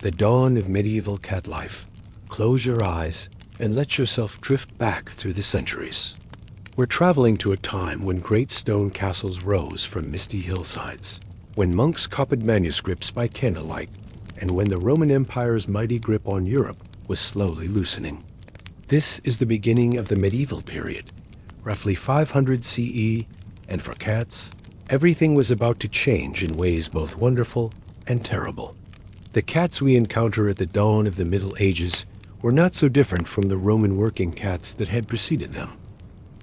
The dawn of medieval cat life. Close your eyes and let yourself drift back through the centuries. We're traveling to a time when great stone castles rose from misty hillsides, when monks copied manuscripts by candlelight, and when the Roman Empire's mighty grip on Europe was slowly loosening. This is the beginning of the medieval period, roughly 500 CE, and for cats, everything was about to change in ways both wonderful and terrible. The cats we encounter at the dawn of the Middle Ages were not so different from the Roman working cats that had preceded them.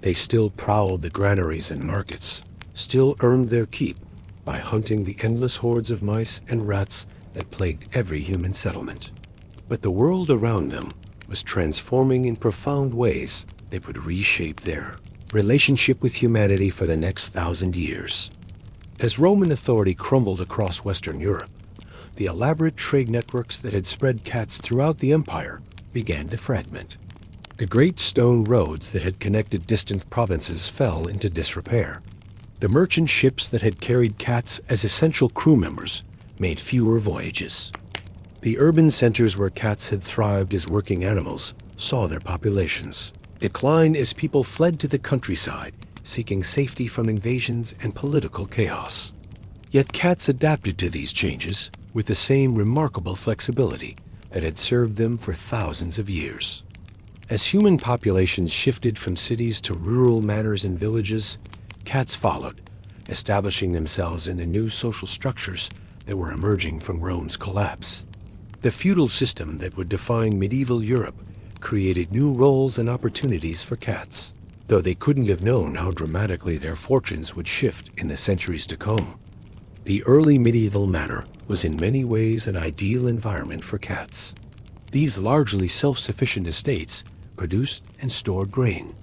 They still prowled the granaries and markets, still earned their keep by hunting the endless hordes of mice and rats that plagued every human settlement. But the world around them was transforming in profound ways that would reshape their relationship with humanity for the next 1,000 years. As Roman authority crumbled across Western Europe, the elaborate trade networks that had spread cats throughout the empire began to fragment. The great stone roads that had connected distant provinces fell into disrepair. The merchant ships that had carried cats as essential crew members made fewer voyages. The urban centers where cats had thrived as working animals saw their populations decline as people fled to the countryside, seeking safety from invasions and political chaos. Yet cats adapted to these changes with the same remarkable flexibility that had served them for thousands of years. As human populations shifted from cities to rural manors and villages, cats followed, establishing themselves in the new social structures that were emerging from Rome's collapse. The feudal system that would define medieval Europe created new roles and opportunities for cats, though they couldn't have known how dramatically their fortunes would shift in the centuries to come. The early medieval manor was in many ways an ideal environment for cats. These largely self-sufficient estates produced and stored grain,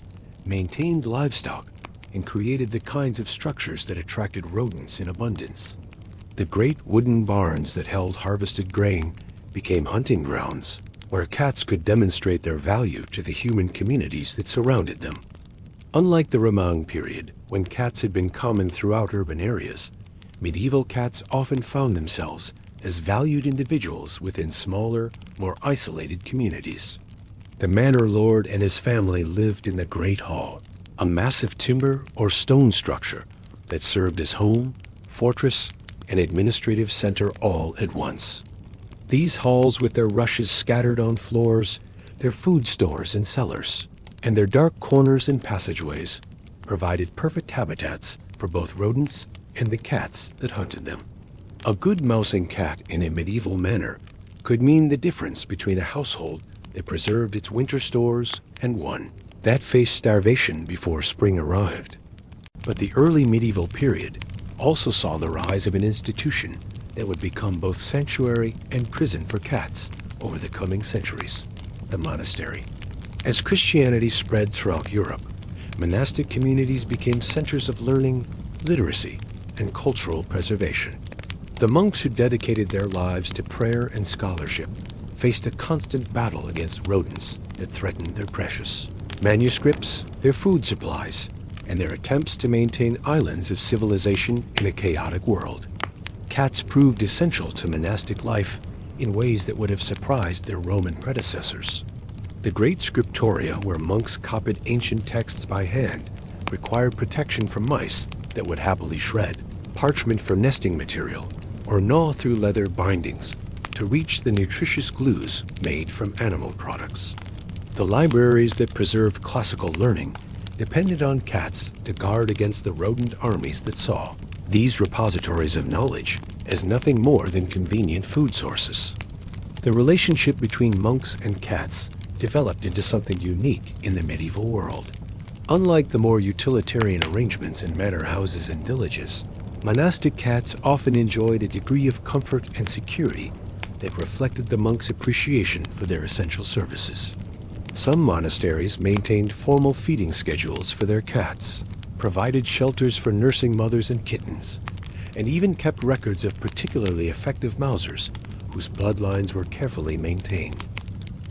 maintained livestock, and created the kinds of structures that attracted rodents in abundance. The great wooden barns that held harvested grain became hunting grounds, where cats could demonstrate their value to the human communities that surrounded them. Unlike the Roman period, when cats had been common throughout urban areas, medieval cats often found themselves as valued individuals within smaller, more isolated communities. The manor lord and his family lived in the Great Hall, a massive timber or stone structure that served as home, fortress, and administrative center all at once. These halls, with their rushes scattered on floors, their food stores and cellars, and their dark corners and passageways, provided perfect habitats for both rodents and the cats that hunted them. A good mousing cat in a medieval manor could mean the difference between a household that preserved its winter stores and one that faced starvation before spring arrived. But the early medieval period also saw the rise of an institution that would become both sanctuary and prison for cats over the coming centuries: the monastery. As Christianity spread throughout Europe, monastic communities became centers of learning, literacy, and cultural preservation. The monks who dedicated their lives to prayer and scholarship faced a constant battle against rodents that threatened their precious manuscripts, their food supplies, and their attempts to maintain islands of civilization in a chaotic world. Cats proved essential to monastic life in ways that would have surprised their Roman predecessors. The great scriptoria, where monks copied ancient texts by hand, required protection from mice that would happily shred parchment for nesting material or gnaw through leather bindings to reach the nutritious glues made from animal products. The libraries that preserved classical learning depended on cats to guard against the rodent armies that saw these repositories of knowledge as nothing more than convenient food sources. The relationship between monks and cats developed into something unique in the medieval world. Unlike the more utilitarian arrangements in manor houses and villages, monastic cats often enjoyed a degree of comfort and security that reflected the monks' appreciation for their essential services. Some monasteries maintained formal feeding schedules for their cats, provided shelters for nursing mothers and kittens, and even kept records of particularly effective mousers whose bloodlines were carefully maintained.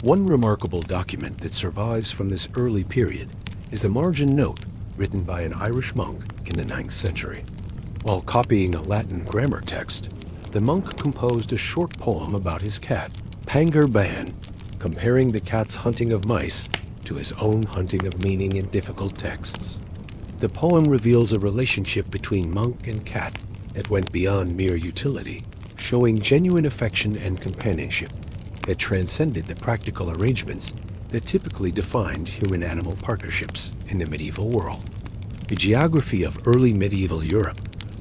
One remarkable document that survives from this early period is a margin note written by an Irish monk in the 9th century. While copying a Latin grammar text, the monk composed a short poem about his cat, Pangur Ban, comparing the cat's hunting of mice to his own hunting of meaning in difficult texts. The poem reveals a relationship between monk and cat that went beyond mere utility, showing genuine affection and companionship that transcended the practical arrangements that typically defined human-animal partnerships in the medieval world. The geography of early medieval Europe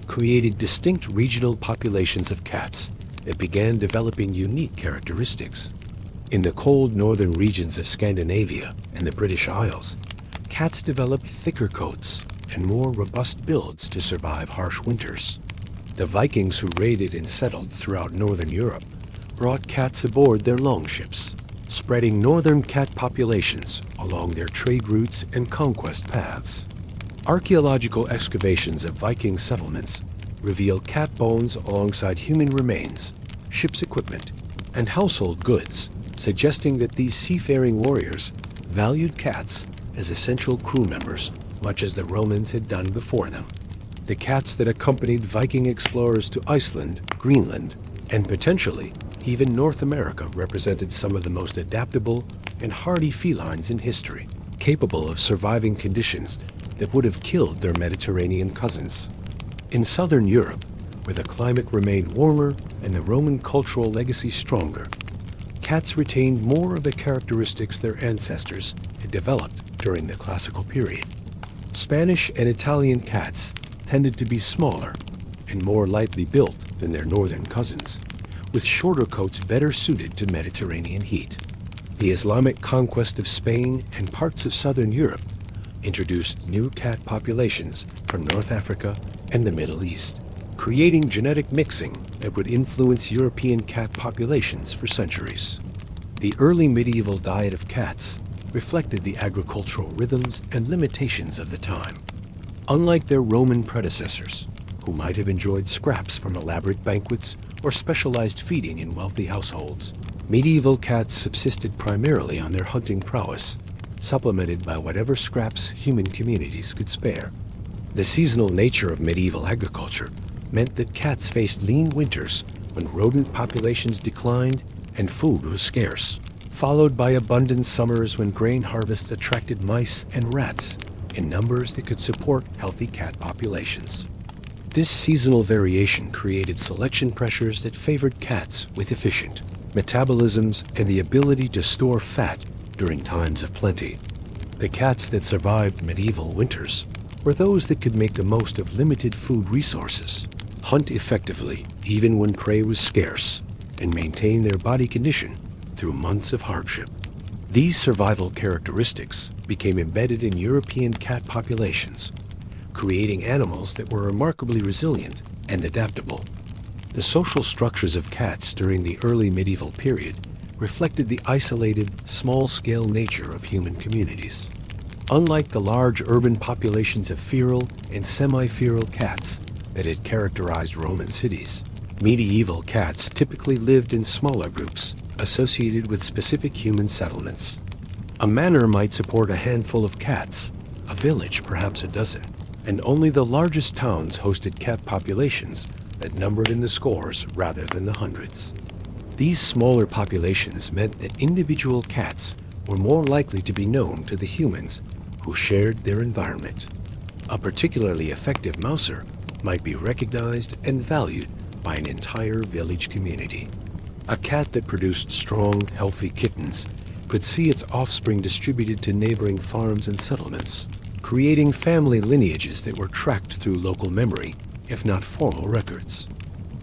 created distinct regional populations of cats that began developing unique characteristics. In the cold northern regions of Scandinavia and the British Isles, cats developed thicker coats and more robust builds to survive harsh winters. The Vikings who raided and settled throughout northern Europe brought cats aboard their longships, spreading northern cat populations along their trade routes and conquest paths. Archaeological excavations of Viking settlements reveal cat bones alongside human remains, ship's equipment, and household goods, suggesting that these seafaring warriors valued cats as essential crew members, much as the Romans had done before them. The cats that accompanied Viking explorers to Iceland, Greenland, and potentially even North America represented some of the most adaptable and hardy felines in history, capable of surviving conditions that would have killed their Mediterranean cousins. In southern Europe, where the climate remained warmer and the Roman cultural legacy stronger, cats retained more of the characteristics their ancestors had developed during the classical period. Spanish and Italian cats tended to be smaller and more lightly built than their northern cousins, with shorter coats better suited to Mediterranean heat. The Islamic conquest of Spain and parts of southern Europe introduced new cat populations from North Africa and the Middle East, creating genetic mixing that would influence European cat populations for centuries. The early medieval diet of cats reflected the agricultural rhythms and limitations of the time. Unlike their Roman predecessors, who might have enjoyed scraps from elaborate banquets or specialized feeding in wealthy households, medieval cats subsisted primarily on their hunting prowess, supplemented by whatever scraps human communities could spare. The seasonal nature of medieval agriculture meant that cats faced lean winters when rodent populations declined and food was scarce, followed by abundant summers when grain harvests attracted mice and rats in numbers that could support healthy cat populations. This seasonal variation created selection pressures that favored cats with efficient metabolisms and the ability to store fat during times of plenty. The cats that survived medieval winters were those that could make the most of limited food resources, hunt effectively even when prey was scarce, and maintain their body condition through months of hardship. These survival characteristics became embedded in European cat populations, creating animals that were remarkably resilient and adaptable. The social structures of cats during the early medieval period reflected the isolated, small-scale nature of human communities. Unlike the large urban populations of feral and semi-feral cats that had characterized Roman cities, medieval cats typically lived in smaller groups associated with specific human settlements. A manor might support a handful of cats, a village perhaps a dozen, and only the largest towns hosted cat populations that numbered in the scores rather than the hundreds. These smaller populations meant that individual cats were more likely to be known to the humans who shared their environment. A particularly effective mouser might be recognized and valued by an entire village community. A cat that produced strong, healthy kittens could see its offspring distributed to neighboring farms and settlements, creating family lineages that were tracked through local memory, if not formal records.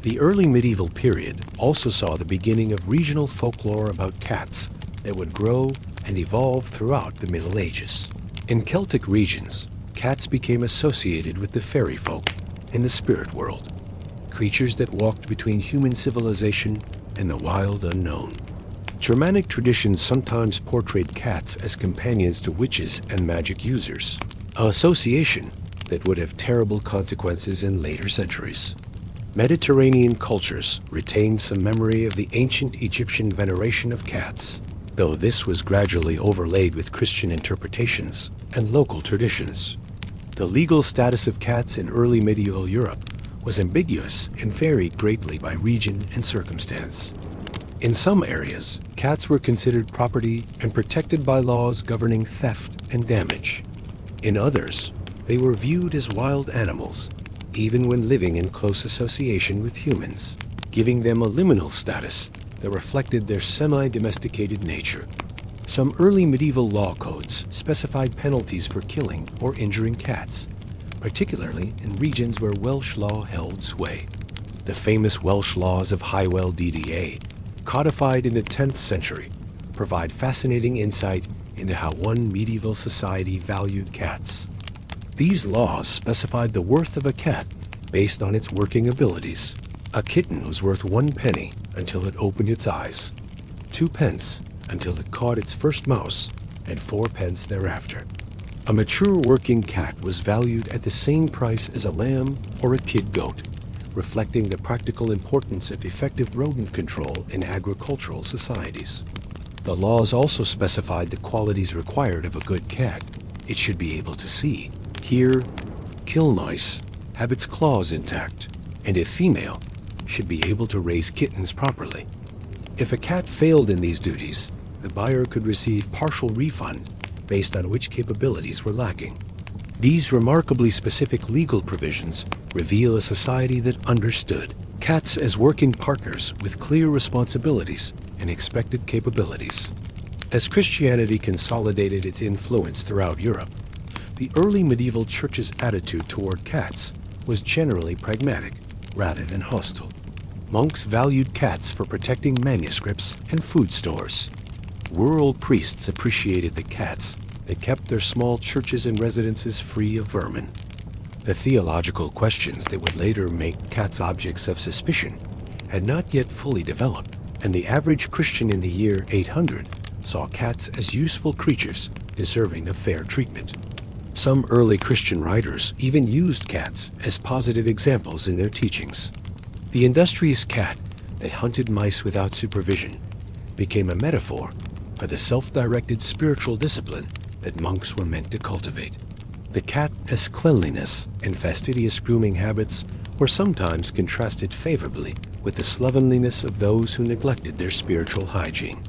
The early medieval period also saw the beginning of regional folklore about cats that would grow and evolve throughout the Middle Ages. In Celtic regions, cats became associated with the fairy folk and the spirit world, creatures that walked between human civilization and the wild unknown. Germanic traditions sometimes portrayed cats as companions to witches and magic users, an association that would have terrible consequences in later centuries. Mediterranean cultures retained some memory of the ancient Egyptian veneration of cats, though this was gradually overlaid with Christian interpretations and local traditions. The legal status of cats in early medieval Europe was ambiguous and varied greatly by region and circumstance. In some areas, cats were considered property and protected by laws governing theft and damage. In others, they were viewed as wild animals, even when living in close association with humans, giving them a liminal status that reflected their semi-domesticated nature. Some early medieval law codes specified penalties for killing or injuring cats, particularly in regions where Welsh law held sway. The famous Welsh laws of Hywel Dda, codified in the 10th century, provide fascinating insight into how one medieval society valued cats. These laws specified the worth of a cat based on its working abilities. A kitten was worth 1 penny until it opened its eyes, 2 pence until it caught its first mouse, and 4 pence thereafter. A mature working cat was valued at the same price as a lamb or a kid goat, reflecting the practical importance of effective rodent control in agricultural societies. The laws also specified the qualities required of a good cat. It should be able to see, hear, kill mice, have its claws intact, and if female, should be able to raise kittens properly. If a cat failed in these duties, the buyer could receive partial refund based on which capabilities were lacking. These remarkably specific legal provisions reveal a society that understood cats as working partners with clear responsibilities and expected capabilities. As Christianity consolidated its influence throughout Europe, the early medieval church's attitude toward cats was generally pragmatic rather than hostile. Monks valued cats for protecting manuscripts and food stores. Rural priests appreciated the cats that kept their small churches and residences free of vermin. The theological questions that would later make cats objects of suspicion had not yet fully developed, and the average Christian in the year 800 saw cats as useful creatures deserving of fair treatment. Some early Christian writers even used cats as positive examples in their teachings. The industrious cat that hunted mice without supervision became a metaphor for the self-directed spiritual discipline that monks were meant to cultivate. The cat as cleanliness and fastidious grooming habits were sometimes contrasted favorably with the slovenliness of those who neglected their spiritual hygiene.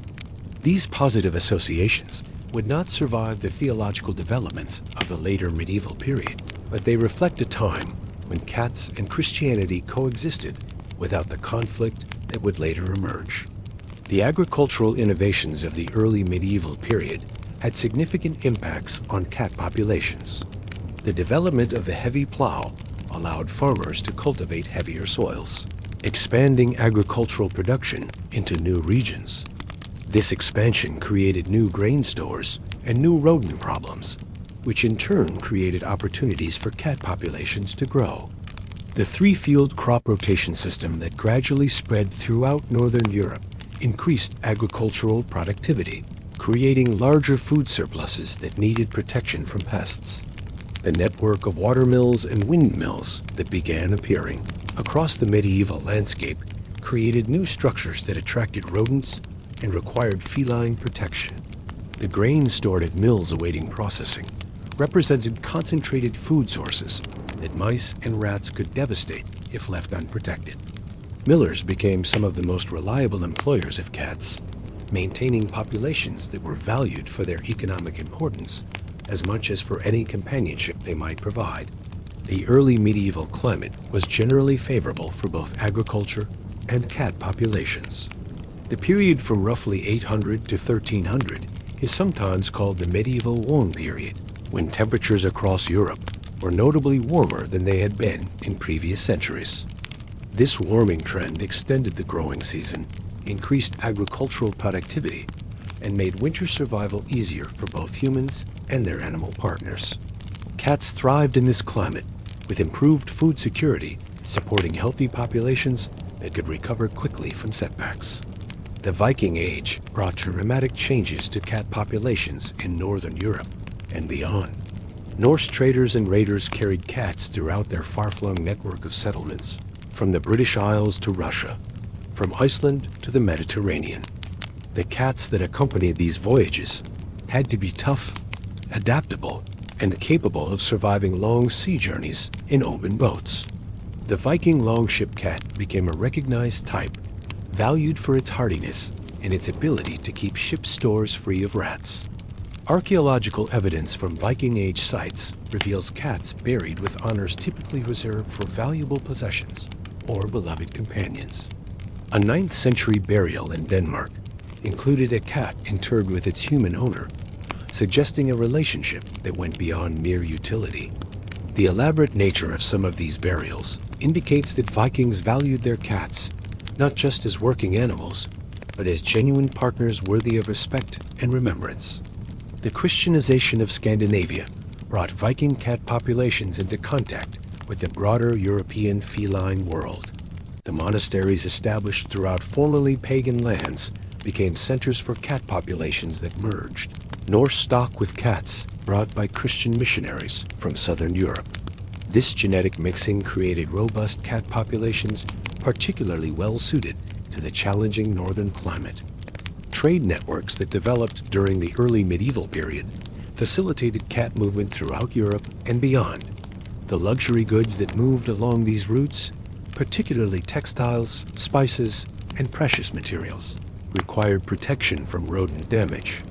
These positive associations would not survive the theological developments of the later medieval period, but they reflect a time when cats and Christianity coexisted without the conflict that would later emerge. The agricultural innovations of the early medieval period had significant impacts on cat populations. The development of the heavy plow allowed farmers to cultivate heavier soils, expanding agricultural production into new regions. This expansion created new grain stores and new rodent problems, which in turn created opportunities for cat populations to grow. The three-field crop rotation system that gradually spread throughout northern Europe increased agricultural productivity, creating larger food surpluses that needed protection from pests. The network of watermills and windmills that began appearing across the medieval landscape created new structures that attracted rodents and required feline protection. The grain stored at mills awaiting processing represented concentrated food sources that mice and rats could devastate if left unprotected. Millers became some of the most reliable employers of cats, maintaining populations that were valued for their economic importance as much as for any companionship they might provide. The early medieval climate was generally favorable for both agriculture and cat populations. The period from roughly 800 to 1300 is sometimes called the medieval warm period, when temperatures across Europe were notably warmer than they had been in previous centuries. This warming trend extended the growing season, increased agricultural productivity, and made winter survival easier for both humans and their animal partners. Cats thrived in this climate, with improved food security supporting healthy populations that could recover quickly from setbacks. The Viking Age brought dramatic changes to cat populations in northern Europe and beyond. Norse traders and raiders carried cats throughout their far-flung network of settlements, from the British Isles to Russia, from Iceland to the Mediterranean. The cats that accompanied these voyages had to be tough, adaptable, and capable of surviving long sea journeys in open boats. The Viking longship cat became a recognized type, valued for its hardiness and its ability to keep ship stores free of rats. Archaeological evidence from Viking Age sites reveals cats buried with honors typically reserved for valuable possessions or beloved companions. A 9th century burial in Denmark included a cat interred with its human owner, suggesting a relationship that went beyond mere utility. The elaborate nature of some of these burials indicates that Vikings valued their cats not just as working animals, but as genuine partners worthy of respect and remembrance. The Christianization of Scandinavia brought Viking cat populations into contact with the broader European feline world. The monasteries established throughout formerly pagan lands became centers for cat populations that merged Norse stock with cats brought by Christian missionaries from southern Europe. This genetic mixing created robust cat populations particularly well suited to the challenging northern climate. Trade networks that developed during the early medieval period facilitated cat movement throughout Europe and beyond. The luxury goods that moved along these routes, particularly textiles, spices, and precious materials, required protection from rodent damage.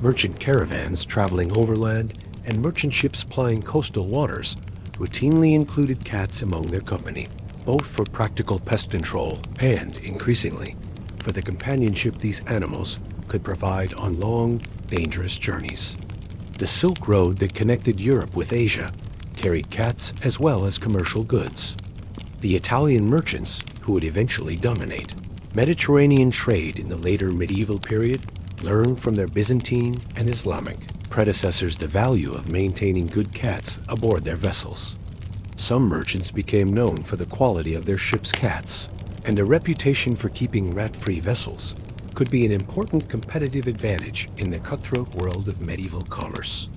Merchant caravans traveling overland and merchant ships plying coastal waters routinely included cats among their company, both for practical pest control and, increasingly, for the companionship these animals could provide on long, dangerous journeys. The Silk Road that connected Europe with Asia carried cats as well as commercial goods. The Italian merchants, who would eventually dominate Mediterranean trade in the later medieval period, learned from their Byzantine and Islamic predecessors the value of maintaining good cats aboard their vessels. Some merchants became known for the quality of their ships' cats, and a reputation for keeping rat-free vessels could be an important competitive advantage in the cutthroat world of medieval commerce.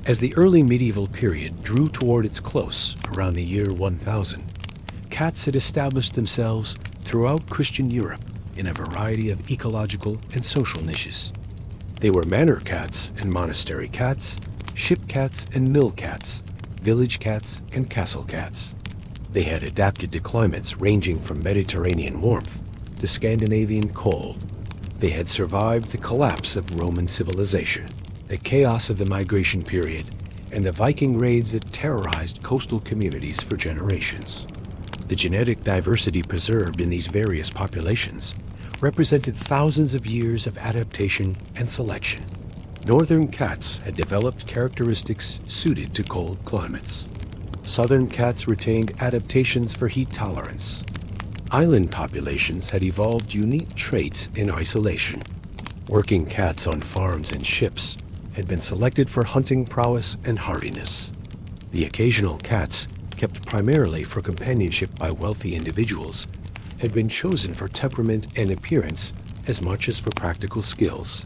As the early medieval period drew toward its close around the year 1000, cats had established themselves throughout Christian Europe in a variety of ecological and social niches. They were manor cats and monastery cats, ship cats and mill cats, village cats and castle cats. They had adapted to climates ranging from Mediterranean warmth to Scandinavian cold. They had survived the collapse of Roman civilization, the chaos of the migration period, and the Viking raids that terrorized coastal communities for generations. The genetic diversity preserved in these various populations represented thousands of years of adaptation and selection. Northern cats had developed characteristics suited to cold climates. Southern cats retained adaptations for heat tolerance. Island populations had evolved unique traits in isolation. Working cats on farms and ships had been selected for hunting prowess and hardiness. The occasional cats, kept primarily for companionship by wealthy individuals, had been chosen for temperament and appearance as much as for practical skills.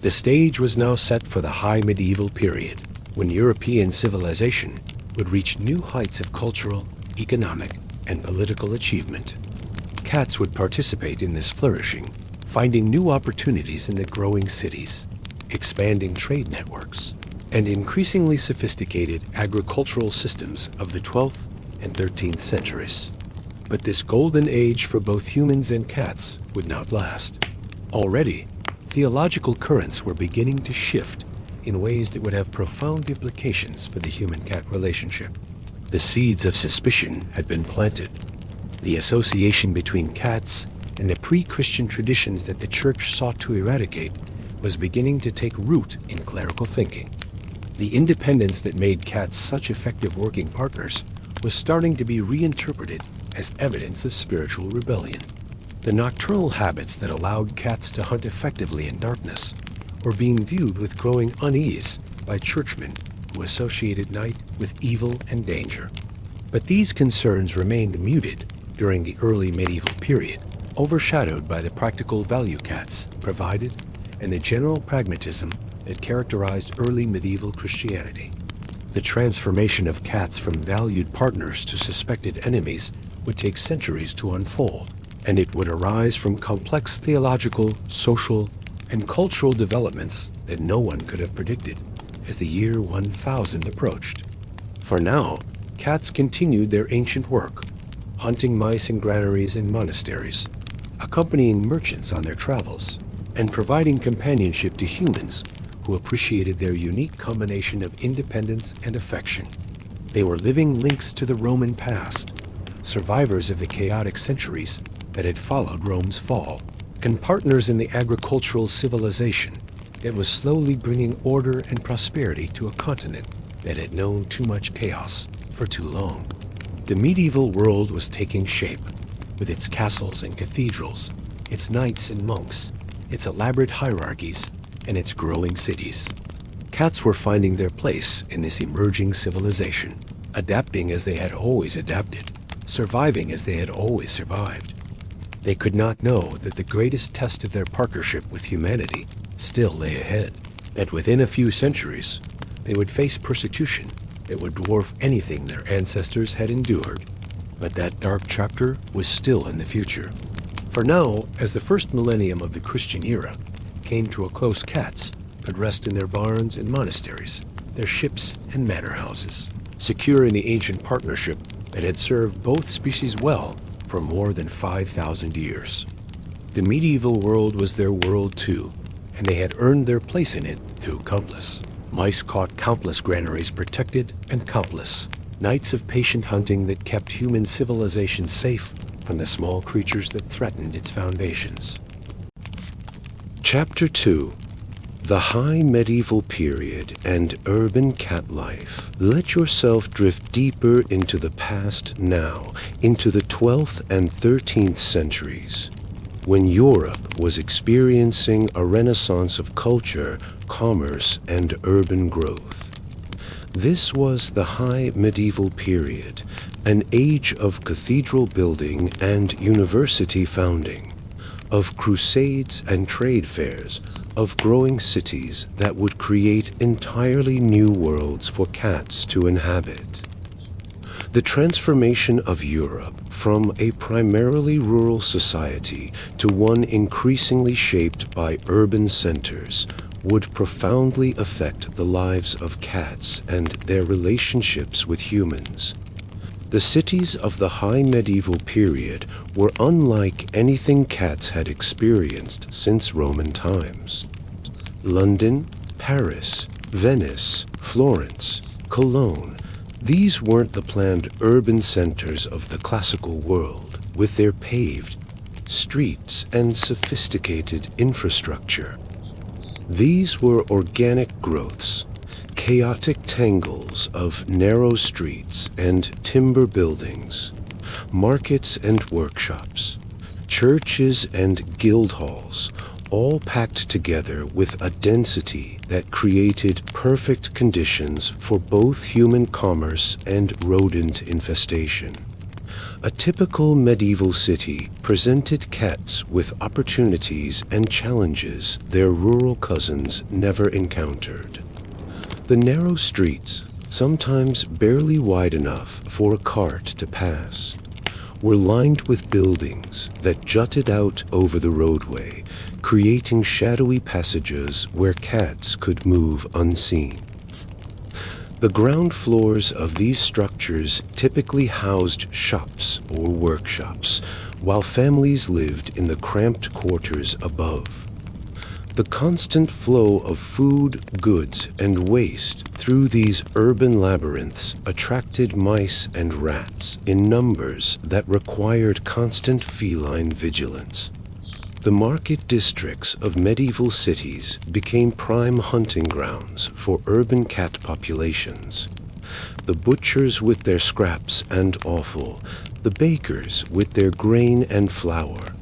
The stage was now set for the high medieval period, when European civilization would reach new heights of cultural, economic, and political achievement. Cats would participate in this flourishing, finding new opportunities in the growing cities, expanding trade networks, and increasingly sophisticated agricultural systems of the 12th and 13th centuries. But this golden age for both humans and cats would not last. Already, theological currents were beginning to shift in ways that would have profound implications for the human-cat relationship. The seeds of suspicion had been planted. The association between cats and the pre-Christian traditions that the Church sought to eradicate was beginning to take root in clerical thinking. The independence that made cats such effective working partners was starting to be reinterpreted as evidence of spiritual rebellion. The nocturnal habits that allowed cats to hunt effectively in darkness were being viewed with growing unease by churchmen who associated night with evil and danger. But these concerns remained muted during the early medieval period, overshadowed by the practical value cats provided and the general pragmatism that characterized early medieval Christianity. The transformation of cats from valued partners to suspected enemies would take centuries to unfold, and it would arise from complex theological, social, and cultural developments that no one could have predicted as the year 1000 approached. For now, cats continued their ancient work, hunting mice in granaries and monasteries, accompanying merchants on their travels, and providing companionship to humans who appreciated their unique combination of independence and affection. They were living links to the Roman past, survivors of the chaotic centuries that had followed Rome's fall, and partners in the agricultural civilization that was slowly bringing order and prosperity to a continent that had known too much chaos for too long. The medieval world was taking shape, with its castles and cathedrals, its knights and monks, its elaborate hierarchies, and its growing cities. Cats were finding their place in this emerging civilization, adapting as they had always adapted, surviving as they had always survived. They could not know that the greatest test of their partnership with humanity still lay ahead, that within a few centuries, they would face persecution that would dwarf anything their ancestors had endured. But that dark chapter was still in the future. For now, as the first millennium of the Christian era came to a close, cats could rest in their barns and monasteries, their ships and manor houses, secure in the ancient partnership that had served both species well for more than 5,000 years. The medieval world was their world too, and they had earned their place in it through countless. Mice caught countless granaries protected and countless nights of patient hunting that kept human civilization safe from the small creatures that threatened its foundations. Chapter 2. The High Medieval Period and Urban Cat Life. Let yourself drift deeper into the past now, into the 12th and 13th centuries, when Europe was experiencing a renaissance of culture, commerce, and urban growth. This was the High Medieval Period, an age of cathedral building and university founding, of crusades and trade fairs, of growing cities that would create entirely new worlds for cats to inhabit. The transformation of Europe from a primarily rural society to one increasingly shaped by urban centers would profoundly affect the lives of cats and their relationships with humans. The cities of the High Medieval Period were unlike anything cats had experienced since Roman times. London, Paris, Venice, Florence, Cologne, these weren't the planned urban centers of the classical world, with their paved streets and sophisticated infrastructure. These were organic growths, chaotic tangles of narrow streets and timber buildings, markets and workshops, churches and guild halls, all packed together with a density that created perfect conditions for both human commerce and rodent infestation. A typical medieval city presented cats with opportunities and challenges their rural cousins never encountered. The narrow streets, sometimes barely wide enough for a cart to pass, were lined with buildings that jutted out over the roadway, creating shadowy passages where cats could move unseen. The ground floors of these structures typically housed shops or workshops, while families lived in the cramped quarters above. The constant flow of food, goods, and waste through these urban labyrinths attracted mice and rats in numbers that required constant feline vigilance. The market districts of medieval cities became prime hunting grounds for urban cat populations. The butchers with their scraps and offal, the bakers with their grain and flour,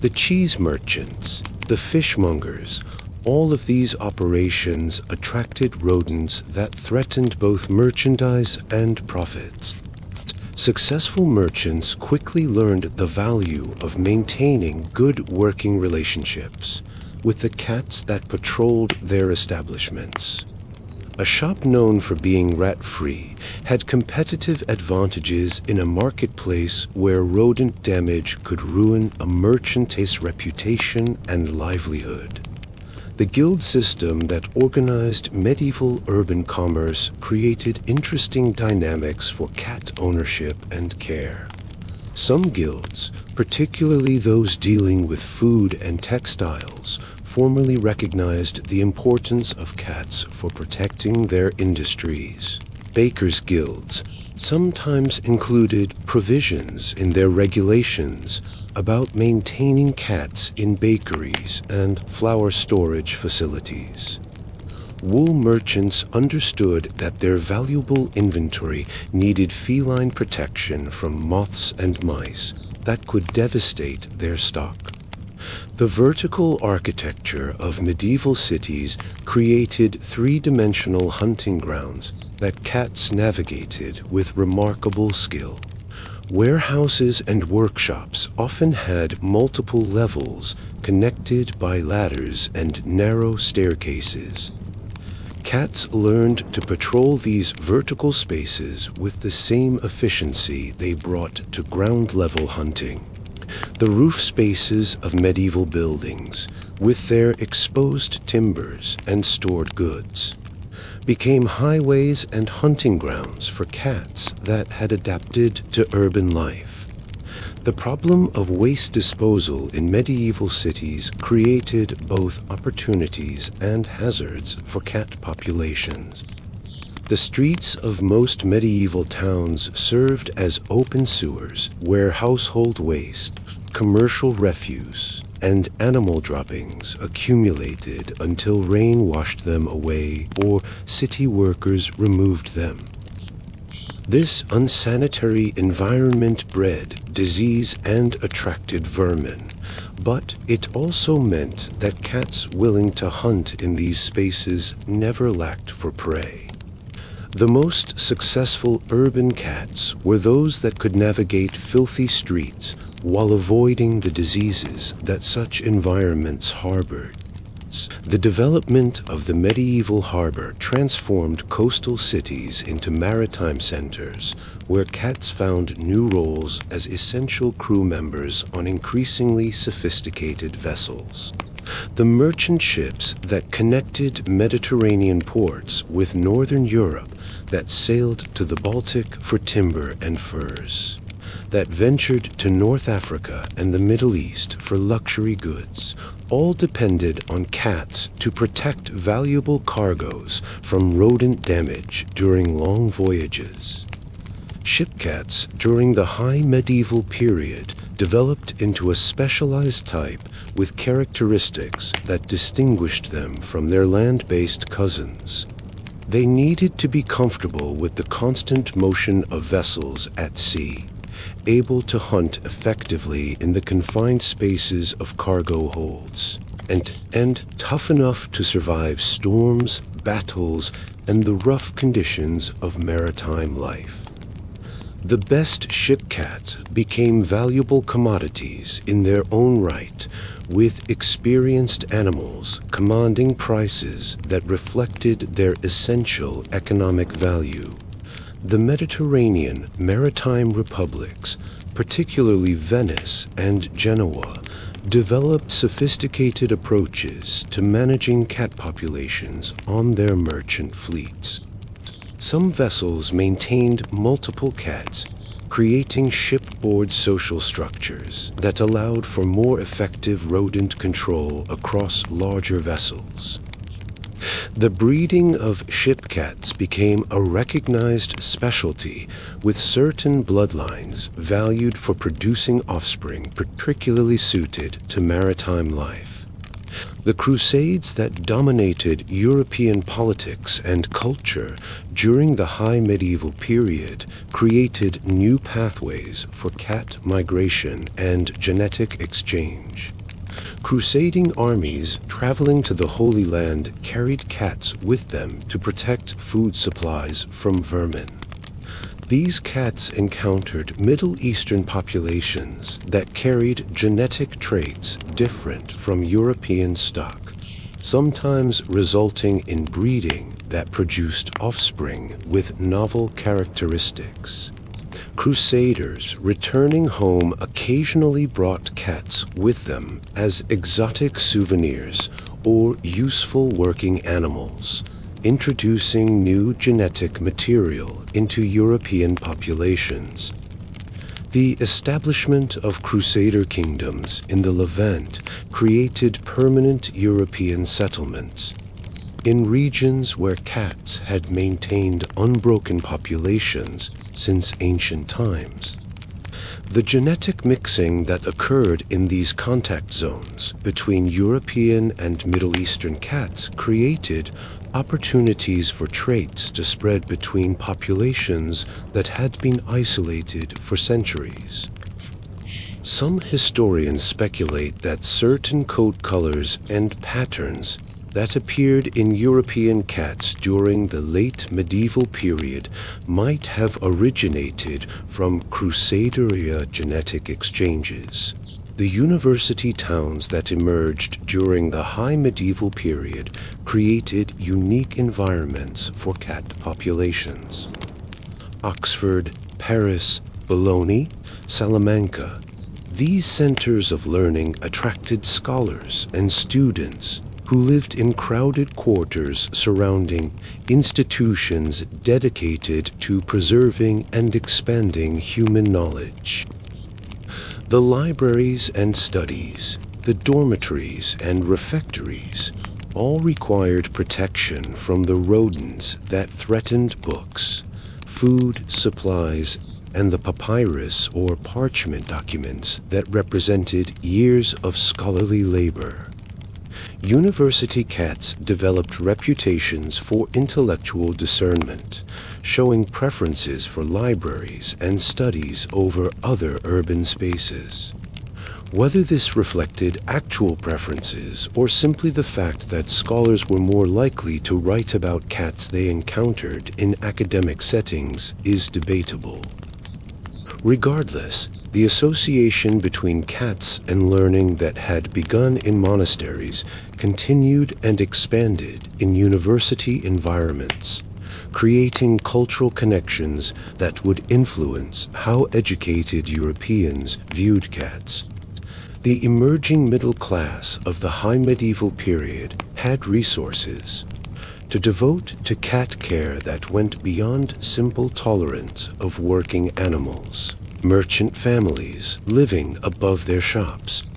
the cheese merchants, the fishmongers, all of these operations attracted rodents that threatened both merchandise and profits. Successful merchants quickly learned the value of maintaining good working relationships with the cats that patrolled their establishments. A shop known for being rat-free had competitive advantages in a marketplace where rodent damage could ruin a merchant's reputation and livelihood. The guild system that organized medieval urban commerce created interesting dynamics for cat ownership and care. Some guilds, particularly those dealing with food and textiles, formally recognized the importance of cats for protecting their industries. Bakers' guilds sometimes included provisions in their regulations about maintaining cats in bakeries and flour storage facilities. Wool merchants understood that their valuable inventory needed feline protection from moths and mice that could devastate their stock. The vertical architecture of medieval cities created three-dimensional hunting grounds that cats navigated with remarkable skill. Warehouses and workshops often had multiple levels connected by ladders and narrow staircases. Cats learned to patrol these vertical spaces with the same efficiency they brought to ground-level hunting. The roof spaces of medieval buildings, with their exposed timbers and stored goods, became highways and hunting grounds for cats that had adapted to urban life. The problem of waste disposal in medieval cities created both opportunities and hazards for cat populations. The streets of most medieval towns served as open sewers where household waste, commercial refuse, and animal droppings accumulated until rain washed them away or city workers removed them. This unsanitary environment bred disease and attracted vermin, but it also meant that cats willing to hunt in these spaces never lacked for prey. The most successful urban cats were those that could navigate filthy streets while avoiding the diseases that such environments harbored. The development of the medieval harbor transformed coastal cities into maritime centers where cats found new roles as essential crew members on increasingly sophisticated vessels. The merchant ships that connected Mediterranean ports with northern Europe, that sailed to the Baltic for timber and furs, that ventured to North Africa and the Middle East for luxury goods, all depended on cats to protect valuable cargoes from rodent damage during long voyages. Ship cats during the high medieval period developed into a specialized type with characteristics that distinguished them from their land-based cousins. They needed to be comfortable with the constant motion of vessels at sea, able to hunt effectively in the confined spaces of cargo holds, and tough enough to survive storms, battles, and the rough conditions of maritime life. The best ship cats became valuable commodities in their own right, with experienced animals commanding prices that reflected their essential economic value. The Mediterranean maritime republics, particularly Venice and Genoa, developed sophisticated approaches to managing cat populations on their merchant fleets. Some vessels maintained multiple cats, creating shipboard social structures that allowed for more effective rodent control across larger vessels. The breeding of ship cats became a recognized specialty, with certain bloodlines valued for producing offspring particularly suited to maritime life. The crusades that dominated European politics and culture during the high medieval period created new pathways for cat migration and genetic exchange. Crusading armies traveling to the Holy Land carried cats with them to protect food supplies from vermin. These cats encountered Middle Eastern populations that carried genetic traits different from European stock, sometimes resulting in breeding that produced offspring with novel characteristics. Crusaders returning home occasionally brought cats with them as exotic souvenirs or useful working animals, introducing new genetic material into European populations. The establishment of Crusader kingdoms in the Levant created permanent European settlements. In regions where cats had maintained unbroken populations since ancient times. The genetic mixing that occurred in these contact zones between European and Middle Eastern cats created opportunities for traits to spread between populations that had been isolated for centuries. Some historians speculate that certain coat colors and patterns that appeared in European cats during the late medieval period might have originated from Crusaderia genetic exchanges. The university towns that emerged during the high medieval period created unique environments for cat populations. Oxford, Paris, Bologna, Salamanca. These centers of learning attracted scholars and students who lived in crowded quarters surrounding institutions dedicated to preserving and expanding human knowledge. The libraries and studies, the dormitories and refectories, all required protection from the rodents that threatened books, food supplies, and the papyrus or parchment documents that represented years of scholarly labor. University cats developed reputations for intellectual discernment, showing preferences for libraries and studies over other urban spaces. Whether this reflected actual preferences or simply the fact that scholars were more likely to write about cats they encountered in academic settings is debatable. Regardless, the association between cats and learning that had begun in monasteries continued and expanded in university environments, creating cultural connections that would influence how educated Europeans viewed cats. The emerging middle class of the high medieval period had resources to devote to cat care that went beyond simple tolerance of working animals. Merchant families living above their shops,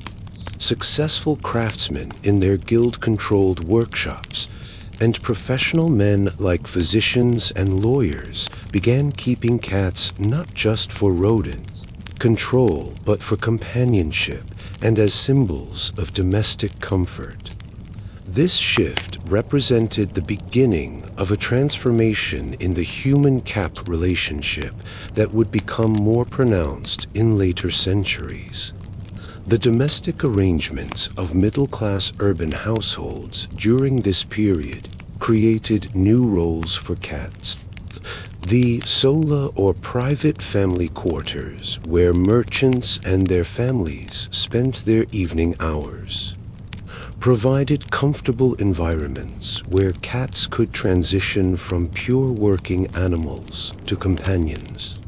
successful craftsmen in their guild-controlled workshops, and professional men like physicians and lawyers began keeping cats not just for rodent control, but for companionship and as symbols of domestic comfort. This shift represented the beginning of a transformation in the human-cat relationship that would become more pronounced in later centuries. The domestic arrangements of middle-class urban households during this period created new roles for cats. The sola or private family quarters, where merchants and their families spent their evening hours, provided comfortable environments where cats could transition from pure working animals to companions.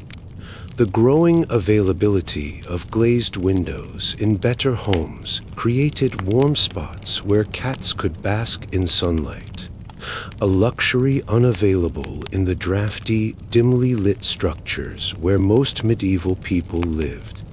The growing availability of glazed windows in better homes created warm spots where cats could bask in sunlight, a luxury unavailable in the drafty, dimly lit structures where most medieval people lived.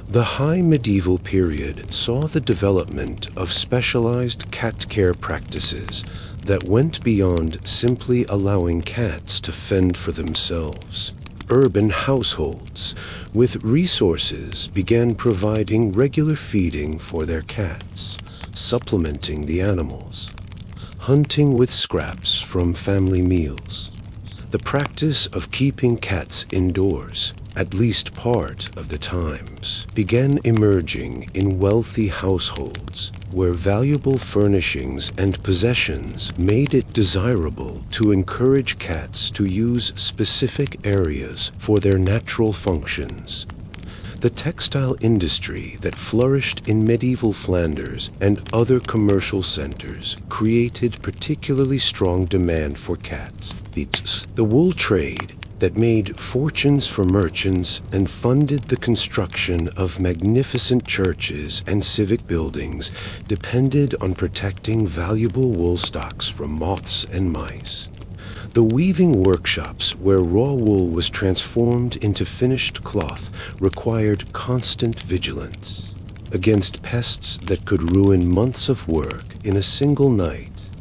The high medieval period saw the development of specialized cat care practices that went beyond simply allowing cats to fend for themselves. Urban households with resources began providing regular feeding for their cats, supplementing the animals, hunting with scraps from family meals. The practice of keeping cats indoors, at least part of the times, began emerging in wealthy households where valuable furnishings and possessions made it desirable to encourage cats to use specific areas for their natural functions. The textile industry that flourished in medieval Flanders and other commercial centers created particularly strong demand for cats. The wool trade that made fortunes for merchants and funded the construction of magnificent churches and civic buildings depended on protecting valuable wool stocks from moths and mice. The weaving workshops where raw wool was transformed into finished cloth required constant vigilance against pests that could ruin months of work in a single night.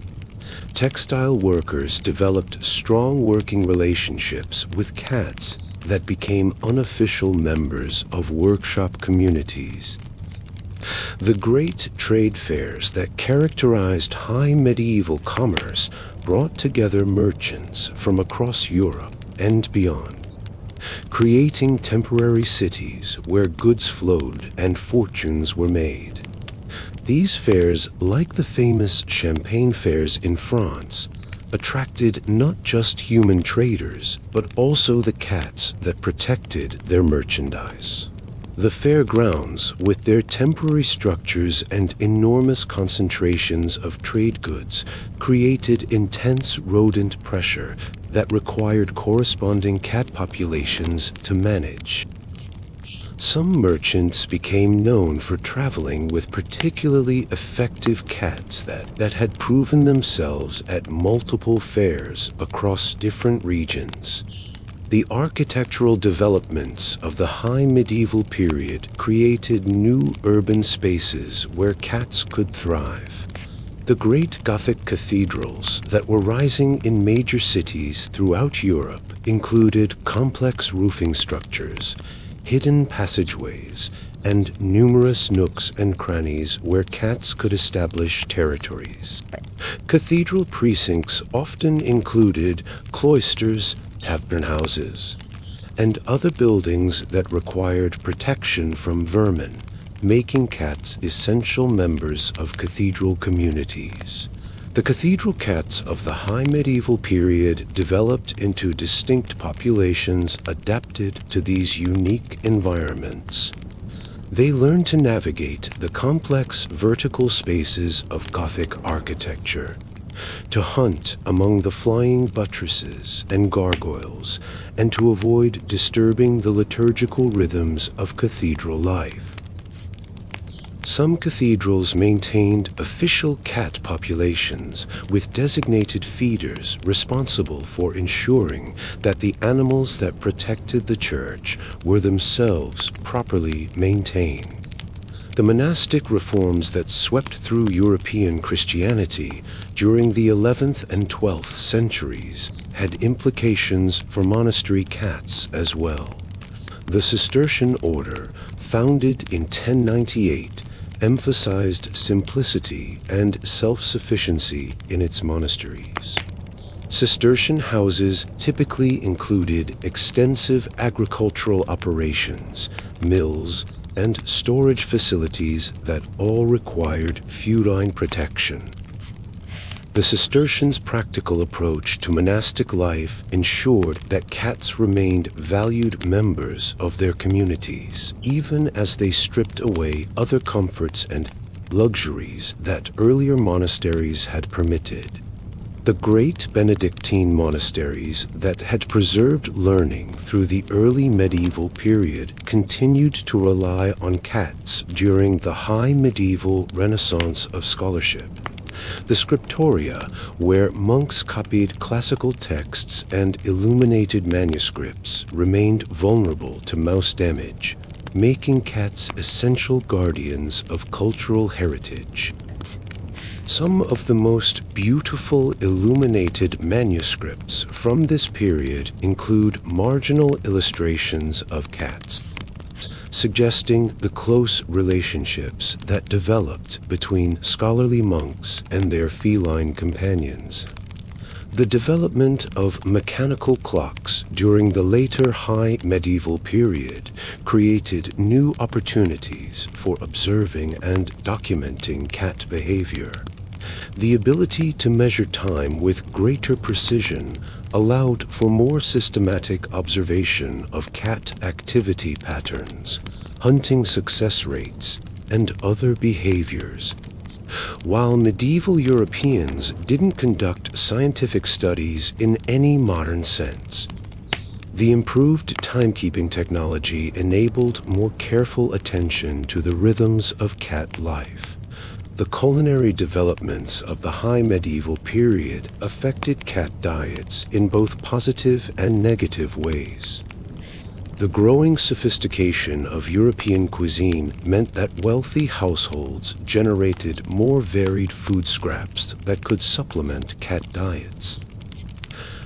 Textile workers developed strong working relationships with cats that became unofficial members of workshop communities. The great trade fairs that characterized high medieval commerce brought together merchants from across Europe and beyond, creating temporary cities where goods flowed and fortunes were made. These fairs, like the famous Champagne fairs in France, attracted not just human traders, but also the cats that protected their merchandise. The fairgrounds, with their temporary structures and enormous concentrations of trade goods, created intense rodent pressure that required corresponding cat populations to manage. Some merchants became known for traveling with particularly effective cats that had proven themselves at multiple fairs across different regions. The architectural developments of the high medieval period created new urban spaces where cats could thrive. The great Gothic cathedrals that were rising in major cities throughout Europe included complex roofing structures, hidden passageways, and numerous nooks and crannies where cats could establish territories. Cathedral precincts often included cloisters, tavern houses, and other buildings that required protection from vermin, making cats essential members of cathedral communities. The cathedral cats of the high medieval period developed into distinct populations adapted to these unique environments. They learned to navigate the complex vertical spaces of Gothic architecture, to hunt among the flying buttresses and gargoyles, and to avoid disturbing the liturgical rhythms of cathedral life. Some cathedrals maintained official cat populations with designated feeders responsible for ensuring that the animals that protected the church were themselves properly maintained. The monastic reforms that swept through European Christianity during the 11th and 12th centuries had implications for monastery cats as well. The Cistercian order, founded in 1098, emphasized simplicity and self-sufficiency in its monasteries. Cistercian houses typically included extensive agricultural operations, mills, and storage facilities that all required feudine protection. The Cistercians' practical approach to monastic life ensured that cats remained valued members of their communities, even as they stripped away other comforts and luxuries that earlier monasteries had permitted. The great Benedictine monasteries that had preserved learning through the early medieval period continued to rely on cats during the high medieval renaissance of scholarship. The scriptoria, where monks copied classical texts and illuminated manuscripts, remained vulnerable to mouse damage, making cats essential guardians of cultural heritage. Some of the most beautiful illuminated manuscripts from this period include marginal illustrations of cats, suggesting the close relationships that developed between scholarly monks and their feline companions. The development of mechanical clocks during the later high medieval period created new opportunities for observing and documenting cat behavior. The ability to measure time with greater precision allowed for more systematic observation of cat activity patterns, hunting success rates, and other behaviors. While medieval Europeans didn't conduct scientific studies in any modern sense, the improved timekeeping technology enabled more careful attention to the rhythms of cat life. The culinary developments of the high medieval period affected cat diets in both positive and negative ways. The growing sophistication of European cuisine meant that wealthy households generated more varied food scraps that could supplement cat diets.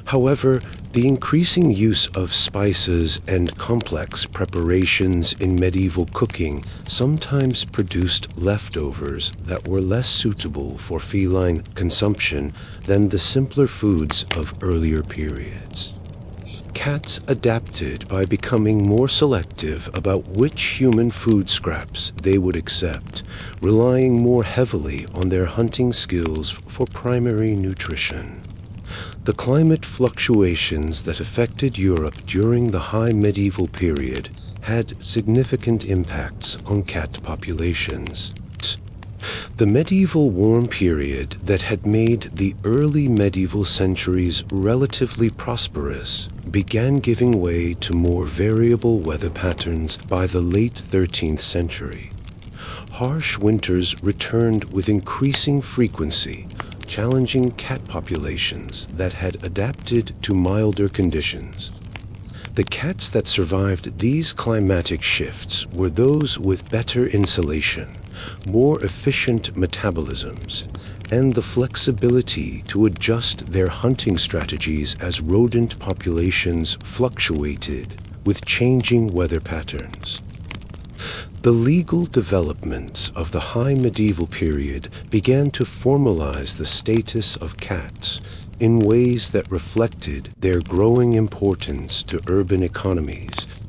However, the increasing use of spices and complex preparations in medieval cooking sometimes produced leftovers that were less suitable for feline consumption than the simpler foods of earlier periods. Cats adapted by becoming more selective about which human food scraps they would accept, relying more heavily on their hunting skills for primary nutrition. The climate fluctuations that affected Europe during the high medieval period had significant impacts on cat populations. The medieval warm period that had made the early medieval centuries relatively prosperous began giving way to more variable weather patterns by the late 13th century. Harsh winters returned with increasing frequency, challenging cat populations that had adapted to milder conditions. The cats that survived these climatic shifts were those with better insulation, more efficient metabolisms, and the flexibility to adjust their hunting strategies as rodent populations fluctuated with changing weather patterns. The legal developments of the high medieval period began to formalize the status of cats in ways that reflected their growing importance to urban economies.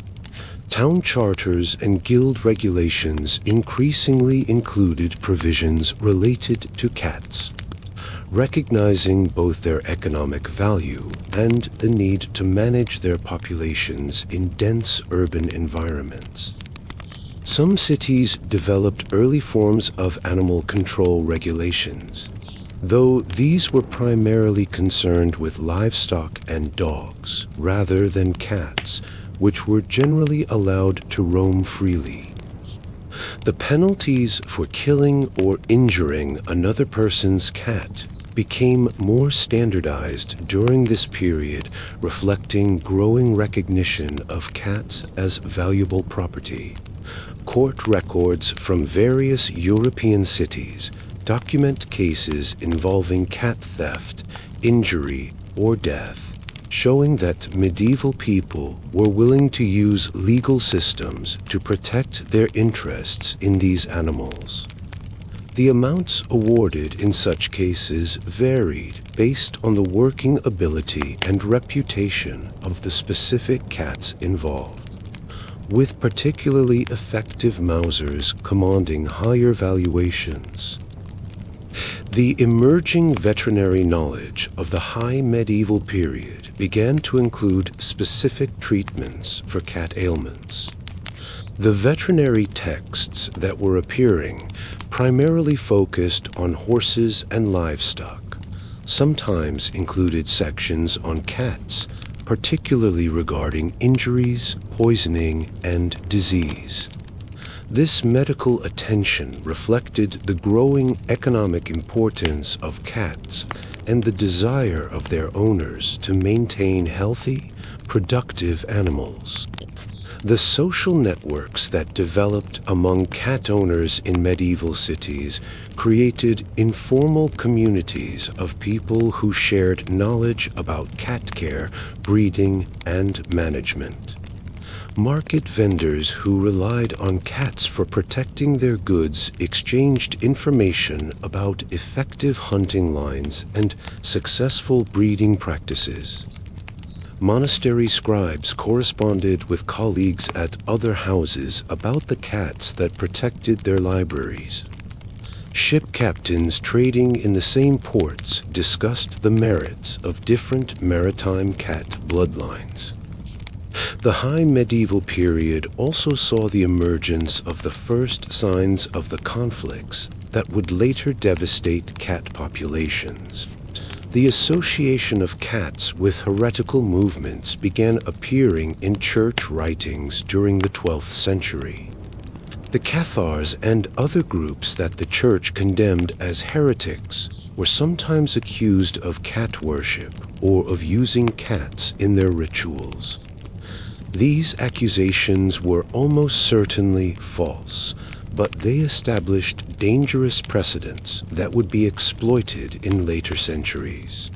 Town charters and guild regulations increasingly included provisions related to cats, recognizing both their economic value and the need to manage their populations in dense urban environments. Some cities developed early forms of animal control regulations, though these were primarily concerned with livestock and dogs rather than cats, which were generally allowed to roam freely. The penalties for killing or injuring another person's cat became more standardized during this period, reflecting growing recognition of cats as valuable property. Court records from various European cities document cases involving cat theft, injury, or death, showing that medieval people were willing to use legal systems to protect their interests in these animals. The amounts awarded in such cases varied based on the working ability and reputation of the specific cats involved, with particularly effective Mausers commanding higher valuations. The emerging veterinary knowledge of the high medieval period began to include specific treatments for cat ailments. The veterinary texts that were appearing primarily focused on horses and livestock, sometimes included sections on cats, particularly regarding injuries, poisoning, and disease. This medical attention reflected the growing economic importance of cats and the desire of their owners to maintain healthy, productive animals. The social networks that developed among cat owners in medieval cities created informal communities of people who shared knowledge about cat care, breeding, and management. Market vendors who relied on cats for protecting their goods exchanged information about effective hunting lines and successful breeding practices. Monastery scribes corresponded with colleagues at other houses about the cats that protected their libraries. Ship captains trading in the same ports discussed the merits of different maritime cat bloodlines. The high medieval period also saw the emergence of the first signs of the conflicts that would later devastate cat populations. The association of cats with heretical movements began appearing in church writings during the 12th century. The Cathars and other groups that the church condemned as heretics were sometimes accused of cat worship or of using cats in their rituals. These accusations were almost certainly false, but they established dangerous precedents that would be exploited in later centuries.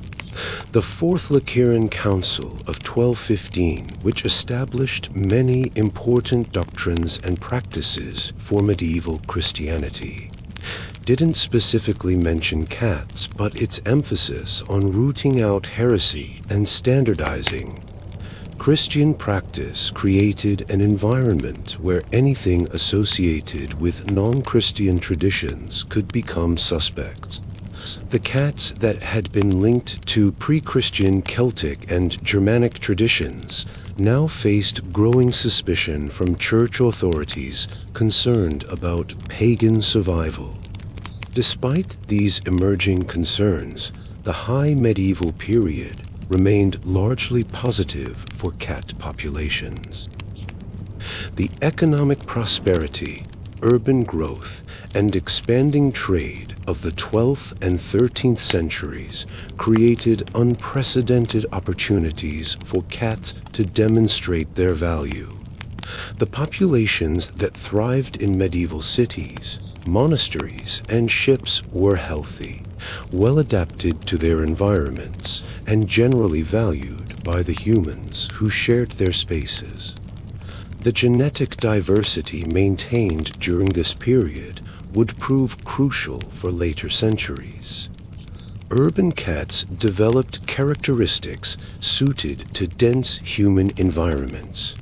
The Fourth Lateran Council of 1215, which established many important doctrines and practices for medieval Christianity, didn't specifically mention cats, but its emphasis on rooting out heresy and standardizing Christian practice created an environment where anything associated with non-Christian traditions could become suspect. The cats that had been linked to pre-Christian Celtic and Germanic traditions now faced growing suspicion from church authorities concerned about pagan survival. Despite these emerging concerns, the high medieval period remained largely positive for cat populations. The economic prosperity, urban growth, and expanding trade of the 12th and 13th centuries created unprecedented opportunities for cats to demonstrate their value. The populations that thrived in medieval cities, monasteries, and ships were healthy, well adapted to their environments, and generally valued by the humans who shared their spaces. The genetic diversity maintained during this period would prove crucial for later centuries. Urban cats developed characteristics suited to dense human environments.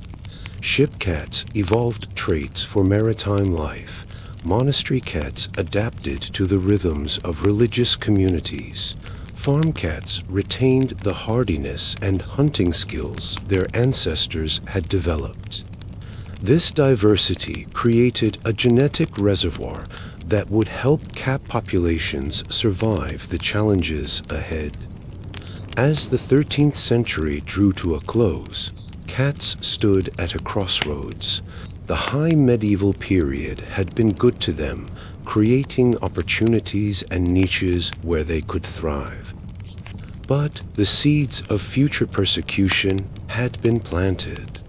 Ship cats evolved traits for maritime life. Monastery cats adapted to the rhythms of religious communities. Farm cats retained the hardiness and hunting skills their ancestors had developed. This diversity created a genetic reservoir that would help cat populations survive the challenges ahead. As the 13th century drew to a close, cats stood at a crossroads. The high medieval period had been good to them, creating opportunities and niches where they could thrive. But the seeds of future persecution had been planted.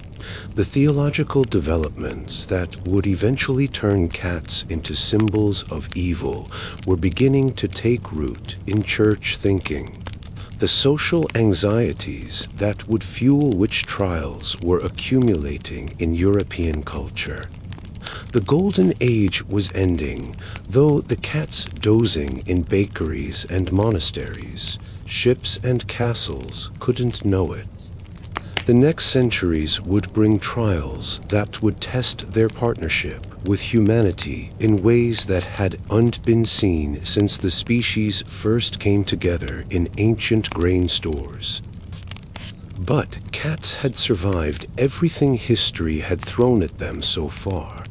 The theological developments that would eventually turn cats into symbols of evil were beginning to take root in church thinking. The social anxieties that would fuel witch trials were accumulating in European culture. The Golden Age was ending, though the cats dozing in bakeries and monasteries, ships and castles couldn't know it. The next centuries would bring trials that would test their partnership with humanity in ways that hadn't been seen since the species first came together in ancient grain stores. But cats had survived everything history had thrown at them so far.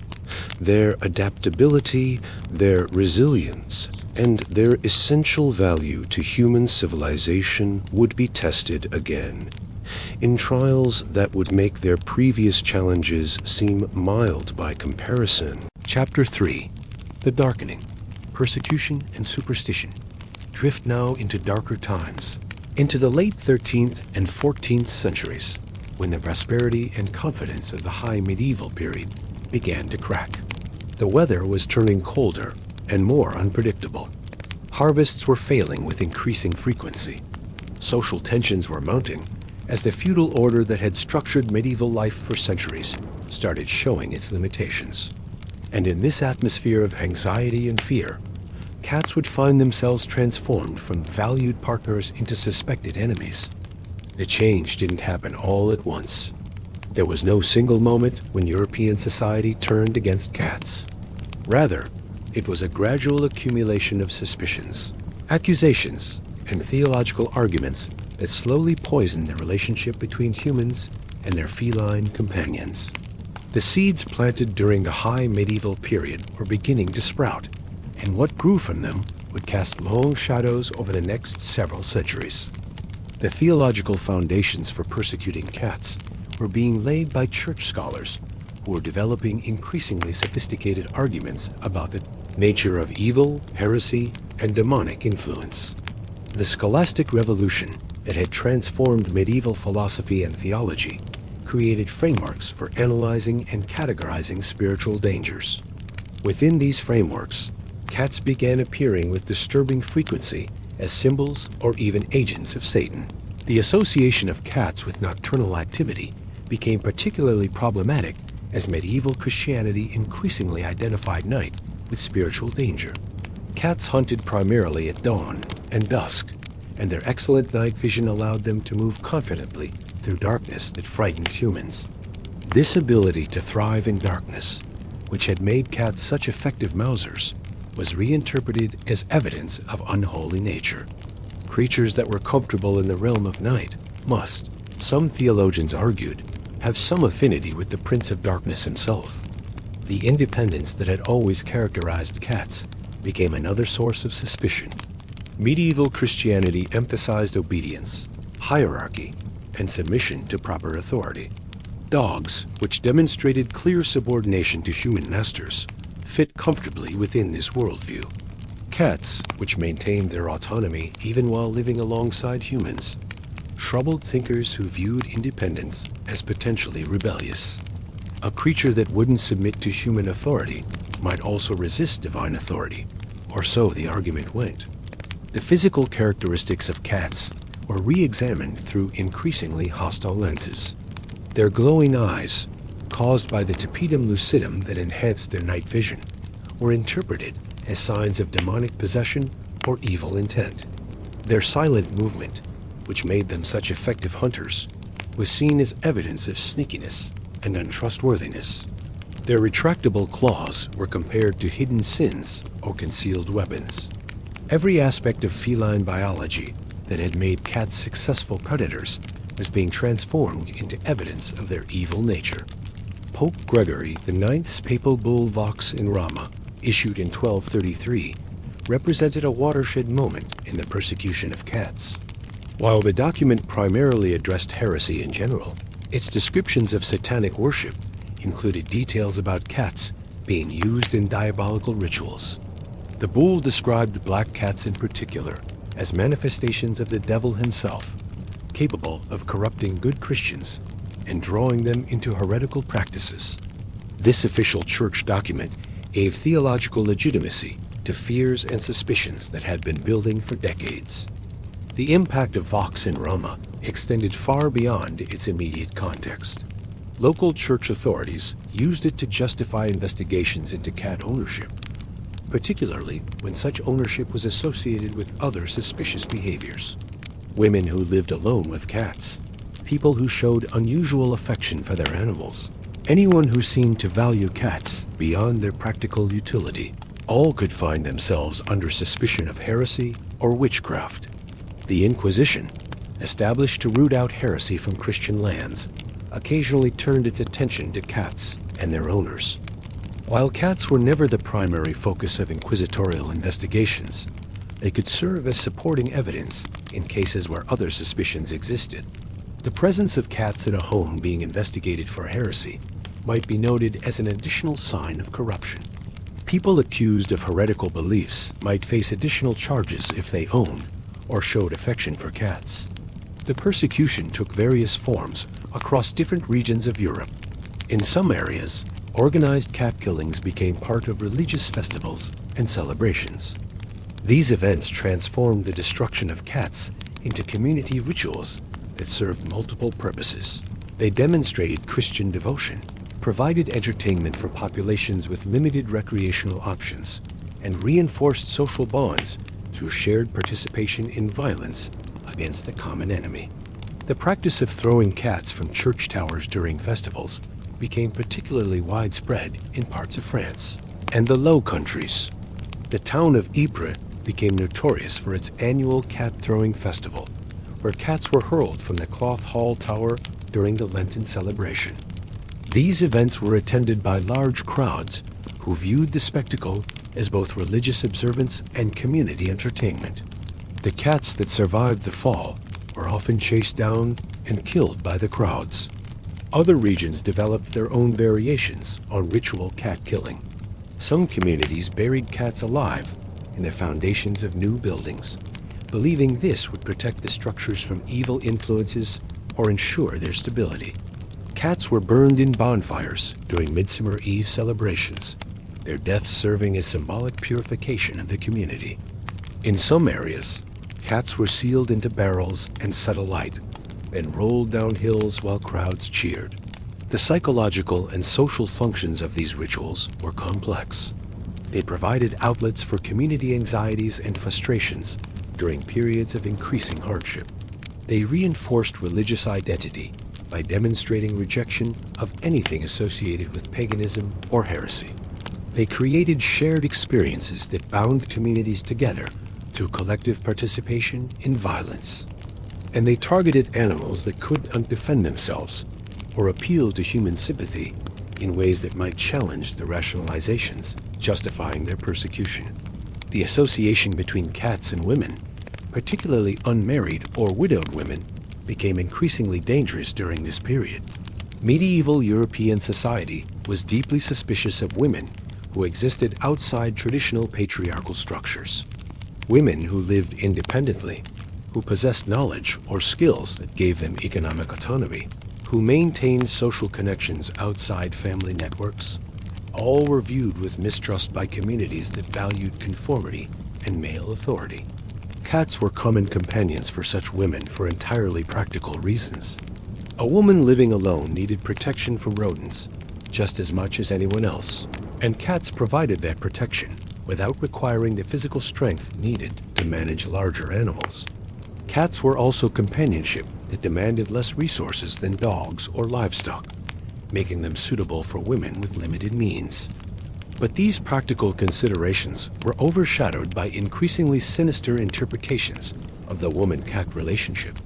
Their adaptability, their resilience, and their essential value to human civilization would be tested again, in trials that would make their previous challenges seem mild by comparison. Chapter 3. The Darkening. Persecution and Superstition drift now into darker times, into the late 13th and 14th centuries, when the prosperity and confidence of the high medieval period began to crack. The weather was turning colder and more unpredictable. Harvests were failing with increasing frequency. Social tensions were mounting as the feudal order that had structured medieval life for centuries started showing its limitations. And in this atmosphere of anxiety and fear, cats would find themselves transformed from valued partners into suspected enemies. The change didn't happen all at once. There was no single moment when European society turned against cats. Rather, it was a gradual accumulation of suspicions, accusations, and theological arguments that slowly poisoned the relationship between humans and their feline companions. The seeds planted during the high medieval period were beginning to sprout, and what grew from them would cast long shadows over the next several centuries. The theological foundations for persecuting cats were being laid by church scholars who were developing increasingly sophisticated arguments about the nature of evil, heresy, and demonic influence. The scholastic revolution that had transformed medieval philosophy and theology created frameworks for analyzing and categorizing spiritual dangers. Within these frameworks, cats began appearing with disturbing frequency as symbols or even agents of Satan. The association of cats with nocturnal activity became particularly problematic as medieval Christianity increasingly identified night with spiritual danger. Cats hunted primarily at dawn and dusk, and their excellent night vision allowed them to move confidently through darkness that frightened humans. This ability to thrive in darkness, which had made cats such effective mousers, was reinterpreted as evidence of unholy nature. Creatures that were comfortable in the realm of night must, some theologians argued, have some affinity with the Prince of Darkness himself. The independence that had always characterized cats became another source of suspicion. Medieval Christianity emphasized obedience, hierarchy, and submission to proper authority. Dogs, which demonstrated clear subordination to human masters, fit comfortably within this worldview. Cats, which maintained their autonomy even while living alongside humans, troubled thinkers who viewed independence as potentially rebellious. A creature that wouldn't submit to human authority might also resist divine authority, or so the argument went. The physical characteristics of cats were re-examined through increasingly hostile lenses. Their glowing eyes, caused by the tapetum lucidum that enhanced their night vision, were interpreted as signs of demonic possession or evil intent. Their silent movement, which made them such effective hunters, was seen as evidence of sneakiness and untrustworthiness. Their retractable claws were compared to hidden sins or concealed weapons. Every aspect of feline biology that had made cats successful predators was being transformed into evidence of their evil nature. Pope Gregory IX's papal bull Vox in Rama, issued in 1233, represented a watershed moment in the persecution of cats. While the document primarily addressed heresy in general, its descriptions of satanic worship included details about cats being used in diabolical rituals. The bull described black cats in particular as manifestations of the devil himself, capable of corrupting good Christians and drawing them into heretical practices. This official church document gave theological legitimacy to fears and suspicions that had been building for decades. The impact of Vox in Rama extended far beyond its immediate context. Local church authorities used it to justify investigations into cat ownership, particularly when such ownership was associated with other suspicious behaviors. Women who lived alone with cats, people who showed unusual affection for their animals, anyone who seemed to value cats beyond their practical utility, all could find themselves under suspicion of heresy or witchcraft. The Inquisition, established to root out heresy from Christian lands, occasionally turned its attention to cats and their owners. While cats were never the primary focus of inquisitorial investigations, they could serve as supporting evidence in cases where other suspicions existed. The presence of cats in a home being investigated for heresy might be noted as an additional sign of corruption. People accused of heretical beliefs might face additional charges if they owned or showed affection for cats. The persecution took various forms across different regions of Europe. In some areas, organized cat killings became part of religious festivals and celebrations. These events transformed the destruction of cats into community rituals that served multiple purposes. They demonstrated Christian devotion, provided entertainment for populations with limited recreational options, and reinforced social bonds through shared participation in violence against the common enemy. The practice of throwing cats from church towers during festivals became particularly widespread in parts of France and the Low Countries. The town of Ypres became notorious for its annual cat-throwing festival, where cats were hurled from the Cloth Hall Tower during the Lenten celebration. These events were attended by large crowds who viewed the spectacle as both religious observance and community entertainment. The cats that survived the fall were often chased down and killed by the crowds. Other regions developed their own variations on ritual cat killing. Some communities buried cats alive in the foundations of new buildings, believing this would protect the structures from evil influences or ensure their stability. Cats were burned in bonfires during Midsummer Eve celebrations, their deaths serving as symbolic purification of the community. In some areas, cats were sealed into barrels and set alight, and rolled down hills while crowds cheered. The psychological and social functions of these rituals were complex. They provided outlets for community anxieties and frustrations during periods of increasing hardship. They reinforced religious identity by demonstrating rejection of anything associated with paganism or heresy. They created shared experiences that bound communities together through collective participation in violence. And they targeted animals that couldn't defend themselves or appeal to human sympathy in ways that might challenge the rationalizations justifying their persecution. The association between cats and women, particularly unmarried or widowed women, became increasingly dangerous during this period. Medieval European society was deeply suspicious of women who existed outside traditional patriarchal structures. Women who lived independently, who possessed knowledge or skills that gave them economic autonomy, who maintained social connections outside family networks, all were viewed with mistrust by communities that valued conformity and male authority. Cats were common companions for such women for entirely practical reasons. A woman living alone needed protection from rodents just as much as anyone else, and cats provided that protection without requiring the physical strength needed to manage larger animals. Cats were also companionship that demanded less resources than dogs or livestock, making them suitable for women with limited means. But these practical considerations were overshadowed by increasingly sinister interpretations of the woman-cat relationship.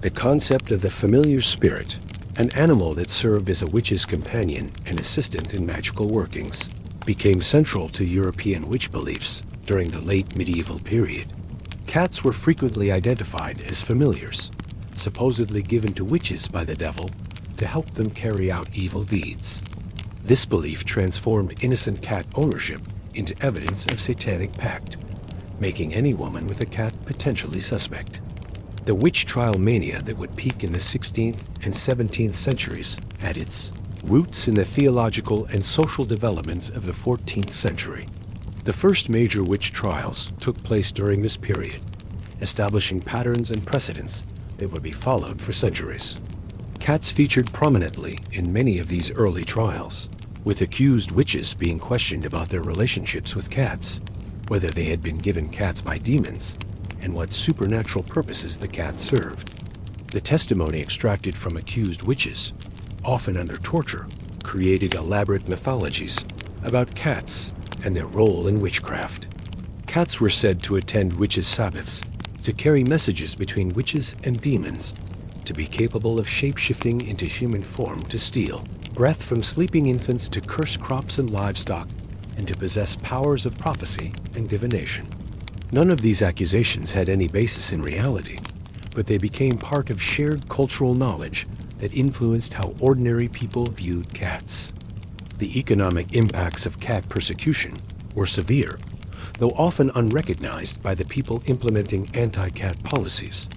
The concept of the familiar spirit, an animal that served as a witch's companion and assistant in magical workings, became central to European witch beliefs during the late medieval period. Cats were frequently identified as familiars, supposedly given to witches by the devil to help them carry out evil deeds. This belief transformed innocent cat ownership into evidence of satanic pact, making any woman with a cat potentially suspect. The witch trial mania that would peak in the 16th and 17th centuries had its roots in the theological and social developments of the 14th century. The first major witch trials took place during this period, establishing patterns and precedents that would be followed for centuries. Cats featured prominently in many of these early trials, with accused witches being questioned about their relationships with cats, whether they had been given cats by demons, and what supernatural purposes the cats served. The testimony extracted from accused witches, often under torture, created elaborate mythologies about cats and their role in witchcraft. Cats were said to attend witches' sabbaths, to carry messages between witches and demons, to be capable of shape-shifting into human form to steal breath from sleeping infants, to curse crops and livestock, and to possess powers of prophecy and divination. None of these accusations had any basis in reality, but they became part of shared cultural knowledge that influenced how ordinary people viewed cats. The economic impacts of cat persecution were severe, though often unrecognized by the people implementing anti-cat policies.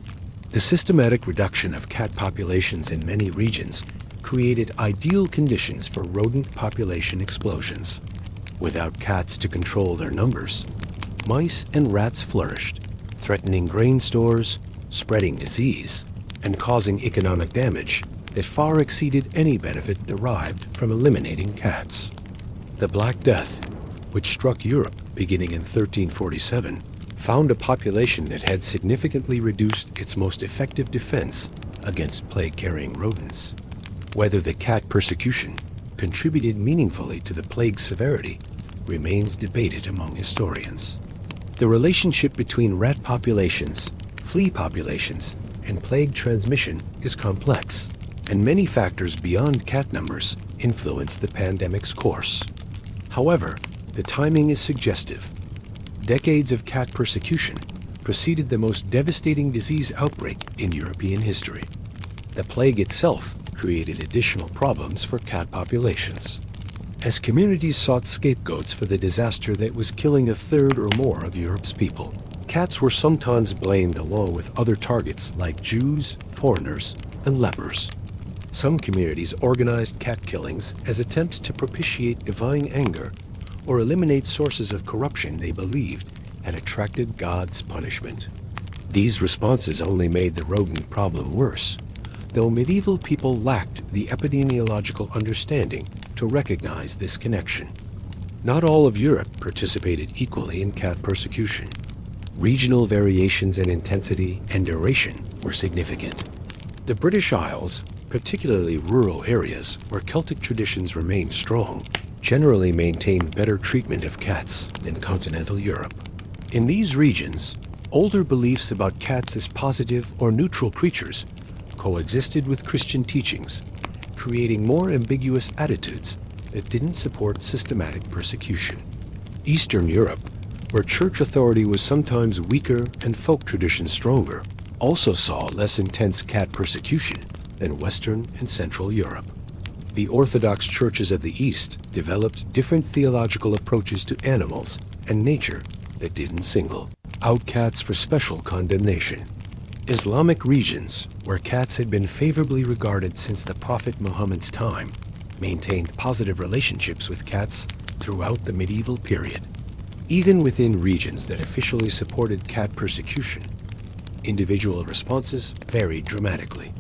The systematic reduction of cat populations in many regions created ideal conditions for rodent population explosions. Without cats to control their numbers, mice and rats flourished, threatening grain stores, spreading disease, and causing economic damage that far exceeded any benefit derived from eliminating cats. The Black Death, which struck Europe beginning in 1347, found a population that had significantly reduced its most effective defense against plague-carrying rodents. Whether the cat persecution contributed meaningfully to the plague's severity remains debated among historians. The relationship between rat populations, flea populations, and plague transmission is complex, and many factors beyond cat numbers influence the pandemic's course. However, the timing is suggestive. Decades of cat persecution preceded the most devastating disease outbreak in European history. The plague itself created additional problems for cat populations. As communities sought scapegoats for the disaster that was killing a third or more of Europe's people, cats were sometimes blamed along with other targets like Jews, foreigners, and lepers. Some communities organized cat killings as attempts to propitiate divine anger or eliminate sources of corruption they believed had attracted God's punishment. These responses only made the rodent problem worse, though medieval people lacked the epidemiological understanding to recognize this connection. Not all of Europe participated equally in cat persecution. Regional variations in intensity and duration were significant. The British Isles, particularly rural areas where Celtic traditions remained strong, generally maintained better treatment of cats than continental Europe. In these regions, older beliefs about cats as positive or neutral creatures coexisted with Christian teachings, creating more ambiguous attitudes that didn't support systematic persecution. Eastern Europe, where church authority was sometimes weaker and folk tradition stronger, also saw less intense cat persecution than Western and Central Europe. The Orthodox churches of the East developed different theological approaches to animals and nature that didn't single out cats for special condemnation. Islamic regions, where cats had been favorably regarded since the Prophet Muhammad's time, maintained positive relationships with cats throughout the medieval period. Even within regions that officially supported cat persecution, individual responses varied dramatically.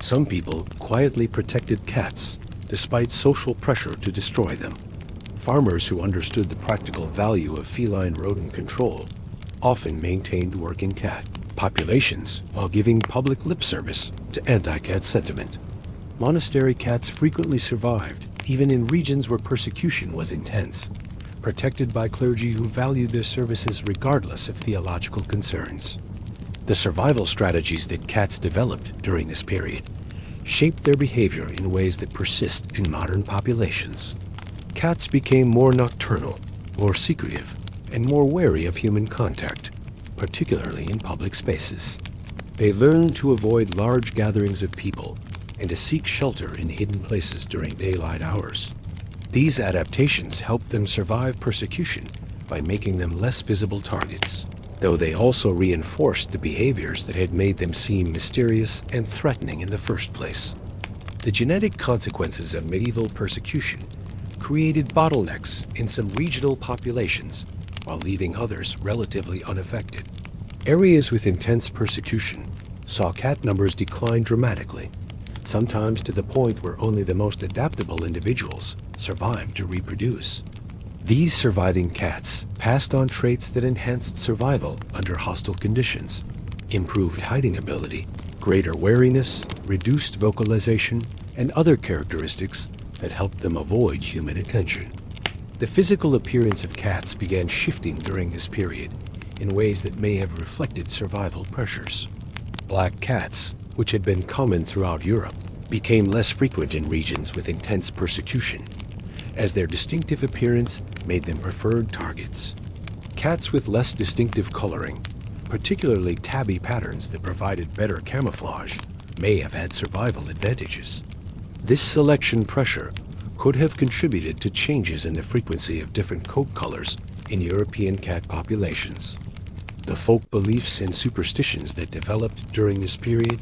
Some people quietly protected cats despite social pressure to destroy them. Farmers who understood the practical value of feline rodent control often maintained working cat populations while giving public lip service to anti-cat sentiment. Monastery cats frequently survived, even in regions where persecution was intense, protected by clergy who valued their services regardless of theological concerns. The survival strategies that cats developed during this period shaped their behavior in ways that persist in modern populations. Cats became more nocturnal, more secretive, and more wary of human contact, particularly in public spaces. They learned to avoid large gatherings of people and to seek shelter in hidden places during daylight hours. These adaptations helped them survive persecution by making them less visible targets, though they also reinforced the behaviors that had made them seem mysterious and threatening in the first place. The genetic consequences of medieval persecution created bottlenecks in some regional populations while leaving others relatively unaffected. Areas with intense persecution saw cat numbers decline dramatically, sometimes to the point where only the most adaptable individuals survived to reproduce. These surviving cats passed on traits that enhanced survival under hostile conditions, improved hiding ability, greater wariness, reduced vocalization, and other characteristics that helped them avoid human attention. The physical appearance of cats began shifting during this period in ways that may have reflected survival pressures. Black cats, which had been common throughout Europe, became less frequent in regions with intense persecution, as their distinctive appearance made them preferred targets. Cats with less distinctive coloring, particularly tabby patterns that provided better camouflage, may have had survival advantages. This selection pressure could have contributed to changes in the frequency of different coat colors in European cat populations. The folk beliefs and superstitions that developed during this period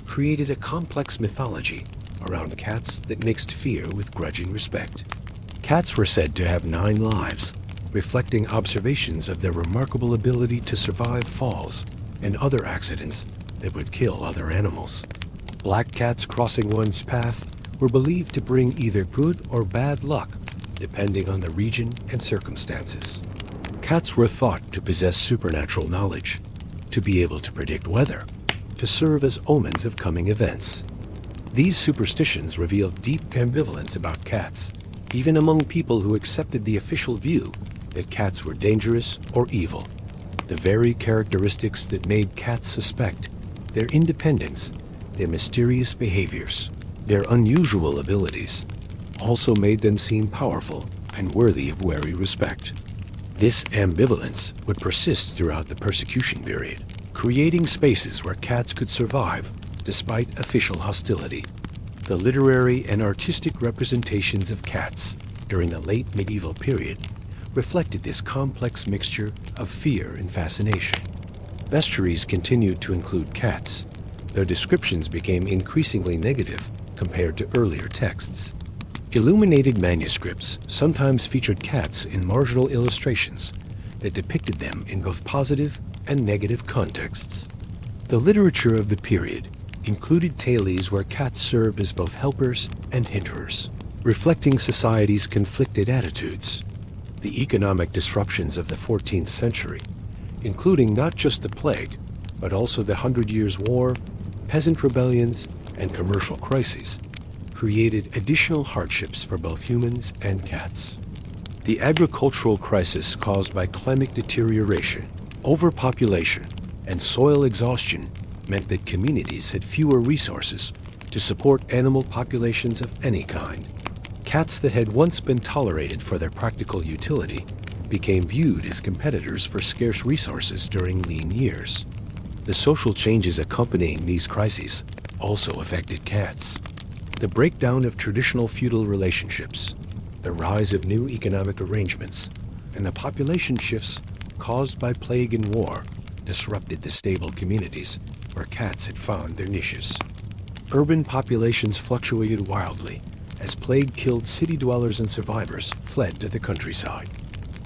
created a complex mythology around cats that mixed fear with grudging respect. Cats were said to have 9 lives, reflecting observations of their remarkable ability to survive falls and other accidents that would kill other animals. Black cats crossing one's path were believed to bring either good or bad luck, depending on the region and circumstances. Cats were thought to possess supernatural knowledge, to be able to predict weather, to serve as omens of coming events. These superstitions revealed deep ambivalence about cats, even among people who accepted the official view that cats were dangerous or evil. The very characteristics that made cats suspect, their independence, their mysterious behaviors, their unusual abilities, also made them seem powerful and worthy of wary respect. This ambivalence would persist throughout the persecution period, creating spaces where cats could survive despite official hostility. The literary and artistic representations of cats during the late medieval period reflected this complex mixture of fear and fascination. Bestiaries continued to include cats, though descriptions became increasingly negative compared to earlier texts. Illuminated manuscripts sometimes featured cats in marginal illustrations that depicted them in both positive and negative contexts. The literature of the period included tales where cats served as both helpers and hinderers, reflecting society's conflicted attitudes. The economic disruptions of the 14th century, including not just the plague, but also the Hundred Years' War, peasant rebellions, and commercial crises, created additional hardships for both humans and cats. The agricultural crisis caused by climate deterioration, overpopulation, and soil exhaustion meant that communities had fewer resources to support animal populations of any kind. Cats that had once been tolerated for their practical utility became viewed as competitors for scarce resources during lean years. The social changes accompanying these crises also affected cats. The breakdown of traditional feudal relationships, the rise of new economic arrangements, and the population shifts caused by plague and war disrupted the stable communities where cats had found their niches. Urban populations fluctuated wildly as plague killed city dwellers and survivors fled to the countryside.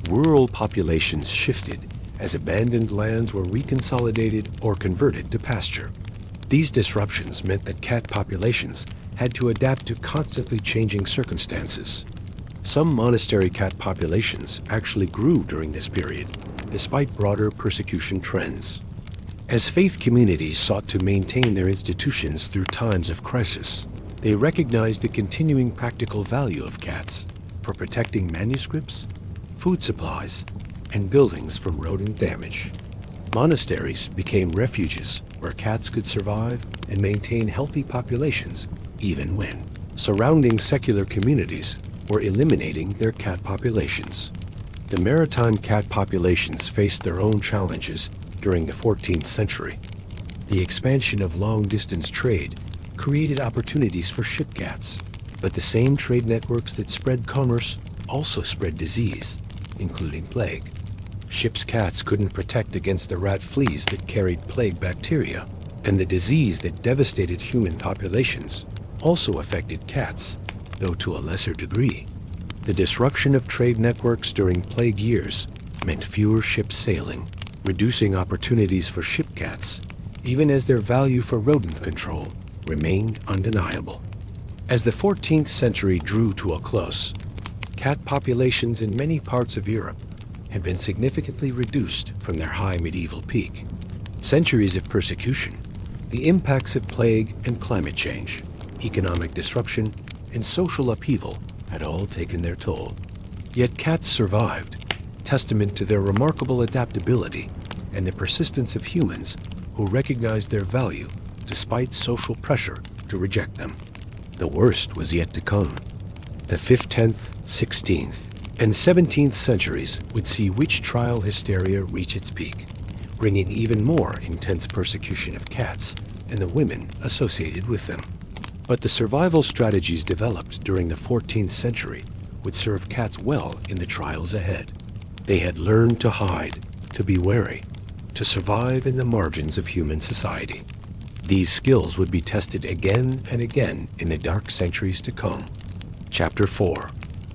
Rural populations shifted as abandoned lands were reconsolidated or converted to pasture. These disruptions meant that cat populations had to adapt to constantly changing circumstances. Some monastery cat populations actually grew during this period, despite broader persecution trends. As faith communities sought to maintain their institutions through times of crisis, they recognized the continuing practical value of cats for protecting manuscripts, food supplies, and buildings from rodent damage. Monasteries became refuges where cats could survive and maintain healthy populations even when surrounding secular communities were eliminating their cat populations. The maritime cat populations faced their own challenges during the 14th century. The expansion of long-distance trade created opportunities for ship cats, but the same trade networks that spread commerce also spread disease, including plague. Ships' cats couldn't protect against the rat fleas that carried plague bacteria, and the disease that devastated human populations also affected cats, though to a lesser degree. The disruption of trade networks during plague years meant fewer ships sailing, reducing opportunities for ship cats, even as their value for rodent control remained undeniable. As the 14th century drew to a close, cat populations in many parts of Europe had been significantly reduced from their high medieval peak. Centuries of persecution, the impacts of plague and climate change, economic disruption, and social upheaval had all taken their toll. Yet cats survived, testament to their remarkable adaptability and the persistence of humans who recognized their value despite social pressure to reject them. The worst was yet to come. The 5th, 10th, 16th, and 17th centuries would see witch trial hysteria reach its peak, bringing even more intense persecution of cats and the women associated with them. But the survival strategies developed during the 14th century would serve cats well in the trials ahead. They had learned to hide, to be wary, to survive in the margins of human society. These skills would be tested again and again in the dark centuries to come. Chapter 4.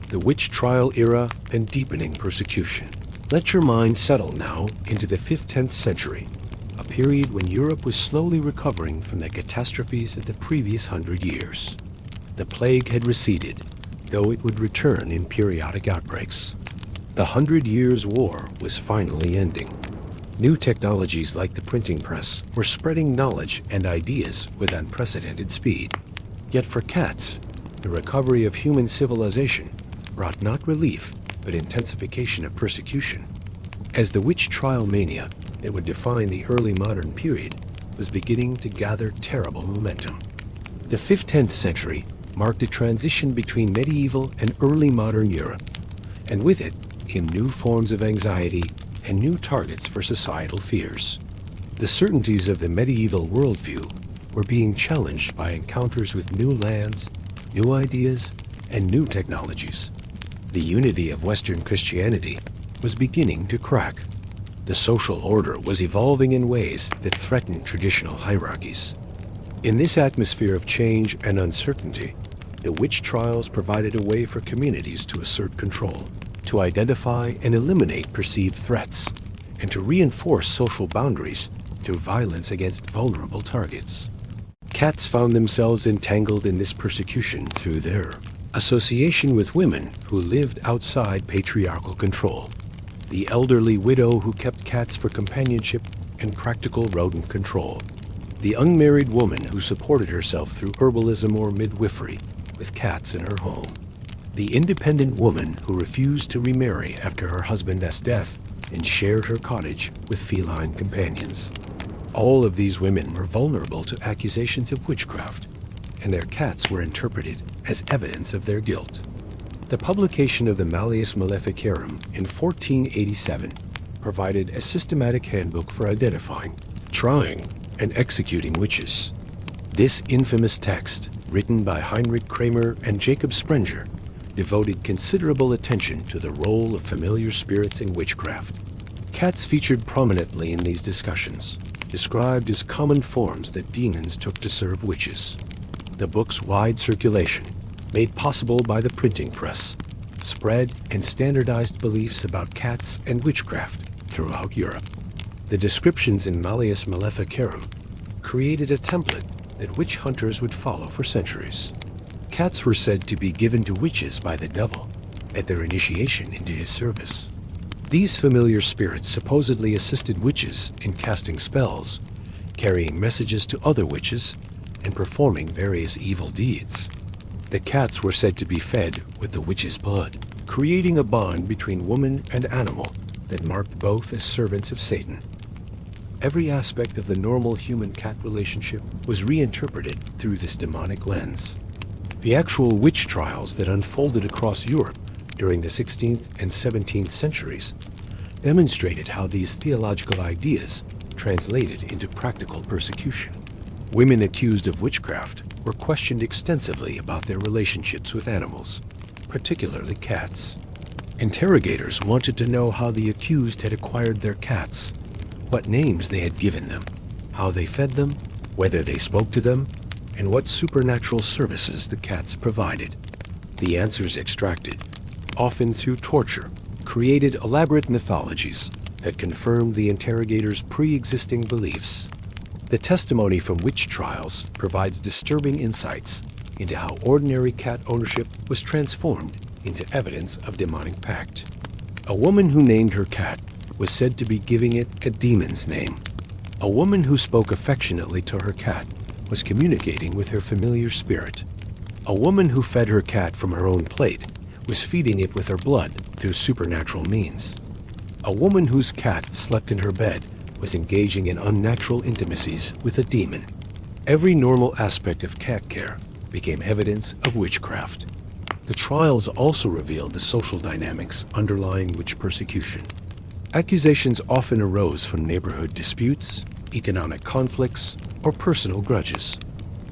The Witch Trial Era and Deepening Persecution. Let your mind settle now into the 5th-10th century, a period when Europe was slowly recovering from the catastrophes of the previous 100 years. The plague had receded, though it would return in periodic outbreaks. The 100 Years' War was finally ending. New technologies like the printing press were spreading knowledge and ideas with unprecedented speed. Yet for cats, the recovery of human civilization brought not relief, but intensification of persecution. As the witch trial mania that would define the early modern period was beginning to gather terrible momentum. The 5th-10th century marked a transition between medieval and early modern Europe, and with it came new forms of anxiety and new targets for societal fears. The certainties of the medieval worldview were being challenged by encounters with new lands, new ideas, and new technologies. The unity of Western Christianity was beginning to crack. The social order was evolving in ways that threatened traditional hierarchies. In this atmosphere of change and uncertainty, the witch trials provided a way for communities to assert control, to identify and eliminate perceived threats, and to reinforce social boundaries through violence against vulnerable targets. Cats found themselves entangled in this persecution through their association with women who lived outside patriarchal control. The elderly widow who kept cats for companionship and practical rodent control. The unmarried woman who supported herself through herbalism or midwifery with cats in her home. The independent woman who refused to remarry after her husband's death and shared her cottage with feline companions. All of these women were vulnerable to accusations of witchcraft, and their cats were interpreted as evidence of their guilt. The publication of the Malleus Maleficarum in 1487 provided a systematic handbook for identifying, trying, and executing witches. This infamous text, written by Heinrich Kramer and Jacob Sprenger, devoted considerable attention to the role of familiar spirits in witchcraft. Cats featured prominently in these discussions, described as common forms that demons took to serve witches. The book's wide circulation, made possible by the printing press, spread and standardized beliefs about cats and witchcraft throughout Europe. The descriptions in Malleus Maleficarum created a template that witch hunters would follow for centuries. Cats were said to be given to witches by the devil at their initiation into his service. These familiar spirits supposedly assisted witches in casting spells, carrying messages to other witches, and performing various evil deeds. The cats were said to be fed with the witch's blood, creating a bond between woman and animal that marked both as servants of Satan. Every aspect of the normal human-cat relationship was reinterpreted through this demonic lens. The actual witch trials that unfolded across Europe during the 16th and 17th centuries demonstrated how these theological ideas translated into practical persecution. Women accused of witchcraft were questioned extensively about their relationships with animals, particularly cats. Interrogators wanted to know how the accused had acquired their cats, what names they had given them, how they fed them, whether they spoke to them, and what supernatural services the cats provided. The answers extracted, often through torture, created elaborate mythologies that confirmed the interrogators' pre-existing beliefs. The testimony from witch trials provides disturbing insights into how ordinary cat ownership was transformed into evidence of demonic pact. A woman who named her cat was said to be giving it a demon's name. A woman who spoke affectionately to her cat was communicating with her familiar spirit. A woman who fed her cat from her own plate was feeding it with her blood through supernatural means. A woman whose cat slept in her bed was engaging in unnatural intimacies with a demon. Every normal aspect of cat care became evidence of witchcraft. The trials also revealed the social dynamics underlying witch persecution. Accusations often arose from neighborhood disputes, economic conflicts, or personal grudges.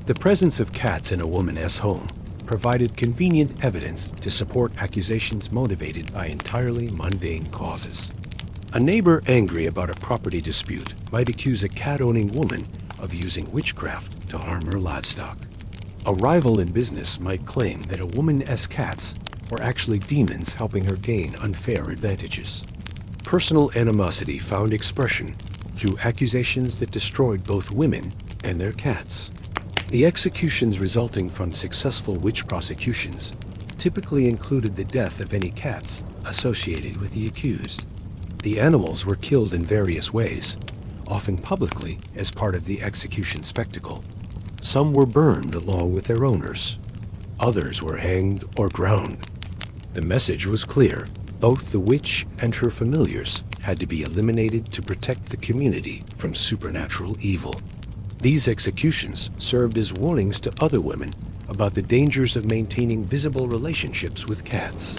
The presence of cats in a woman's home provided convenient evidence to support accusations motivated by entirely mundane causes. A neighbor angry about a property dispute might accuse a cat-owning woman of using witchcraft to harm her livestock. A rival in business might claim that a woman's cats were actually demons helping her gain unfair advantages. Personal animosity found expression through accusations that destroyed both women and their cats. The executions resulting from successful witch prosecutions typically included the death of any cats associated with the accused. The animals were killed in various ways, often publicly as part of the execution spectacle. Some were burned along with their owners. Others were hanged or drowned. The message was clear. Both the witch and her familiars had to be eliminated to protect the community from supernatural evil. These executions served as warnings to other women about the dangers of maintaining visible relationships with cats.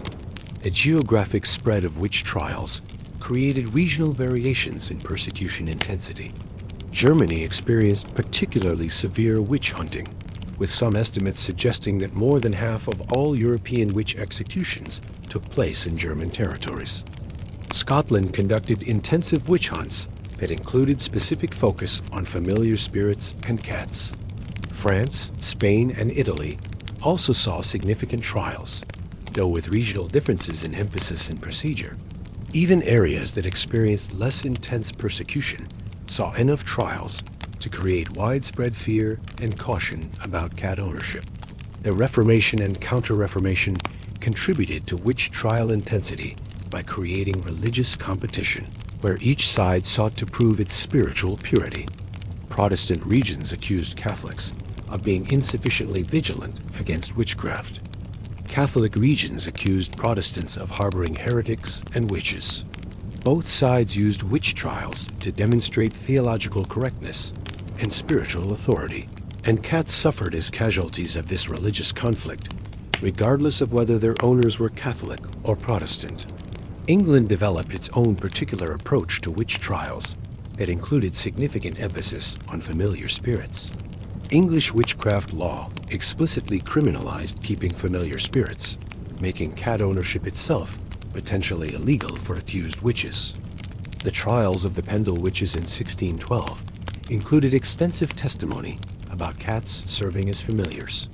A geographic spread of witch trials created regional variations in persecution intensity. Germany experienced particularly severe witch hunting, with some estimates suggesting that more than half of all European witch executions took place in German territories. Scotland conducted intensive witch hunts that included specific focus on familiar spirits and cats. France, Spain, and Italy also saw significant trials, though with regional differences in emphasis and procedure. Even areas that experienced less intense persecution saw enough trials to create widespread fear and caution about cat ownership. The Reformation and Counter-Reformation contributed to witch trial intensity by creating religious competition, where each side sought to prove its spiritual purity. Protestant regions accused Catholics of being insufficiently vigilant against witchcraft. Catholic regions accused Protestants of harboring heretics and witches. Both sides used witch trials to demonstrate theological correctness and spiritual authority, and cats suffered as casualties of this religious conflict, regardless of whether their owners were Catholic or Protestant. England developed its own particular approach to witch trials that included significant emphasis on familiar spirits. English witchcraft law explicitly criminalized keeping familiar spirits, making cat ownership itself potentially illegal for accused witches. The trials of the Pendle witches in 1612 included extensive testimony about cats serving as familiars.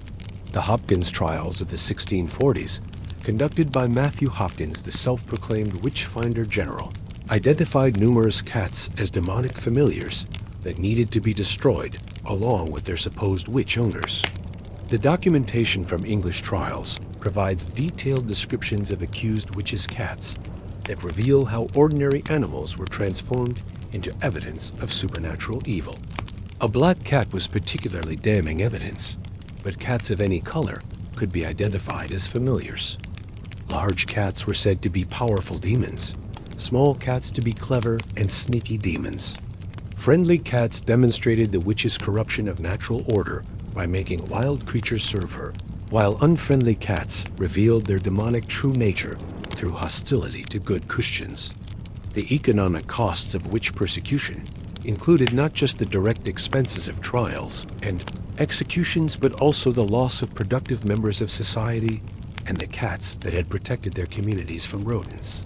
The Hopkins trials of the 1640s, conducted by Matthew Hopkins, the self-proclaimed witch-finder general, identified numerous cats as demonic familiars that needed to be destroyed along with their supposed witch owners. The documentation from English trials provides detailed descriptions of accused witches' cats that reveal how ordinary animals were transformed into evidence of supernatural evil. A black cat was particularly damning evidence, but cats of any color could be identified as familiars. Large cats were said to be powerful demons, small cats to be clever and sneaky demons. Friendly cats demonstrated the witch's corruption of natural order by making wild creatures serve her, while unfriendly cats revealed their demonic true nature through hostility to good Christians. The economic costs of witch persecution included not just the direct expenses of trials and executions, but also the loss of productive members of society and the cats that had protected their communities from rodents.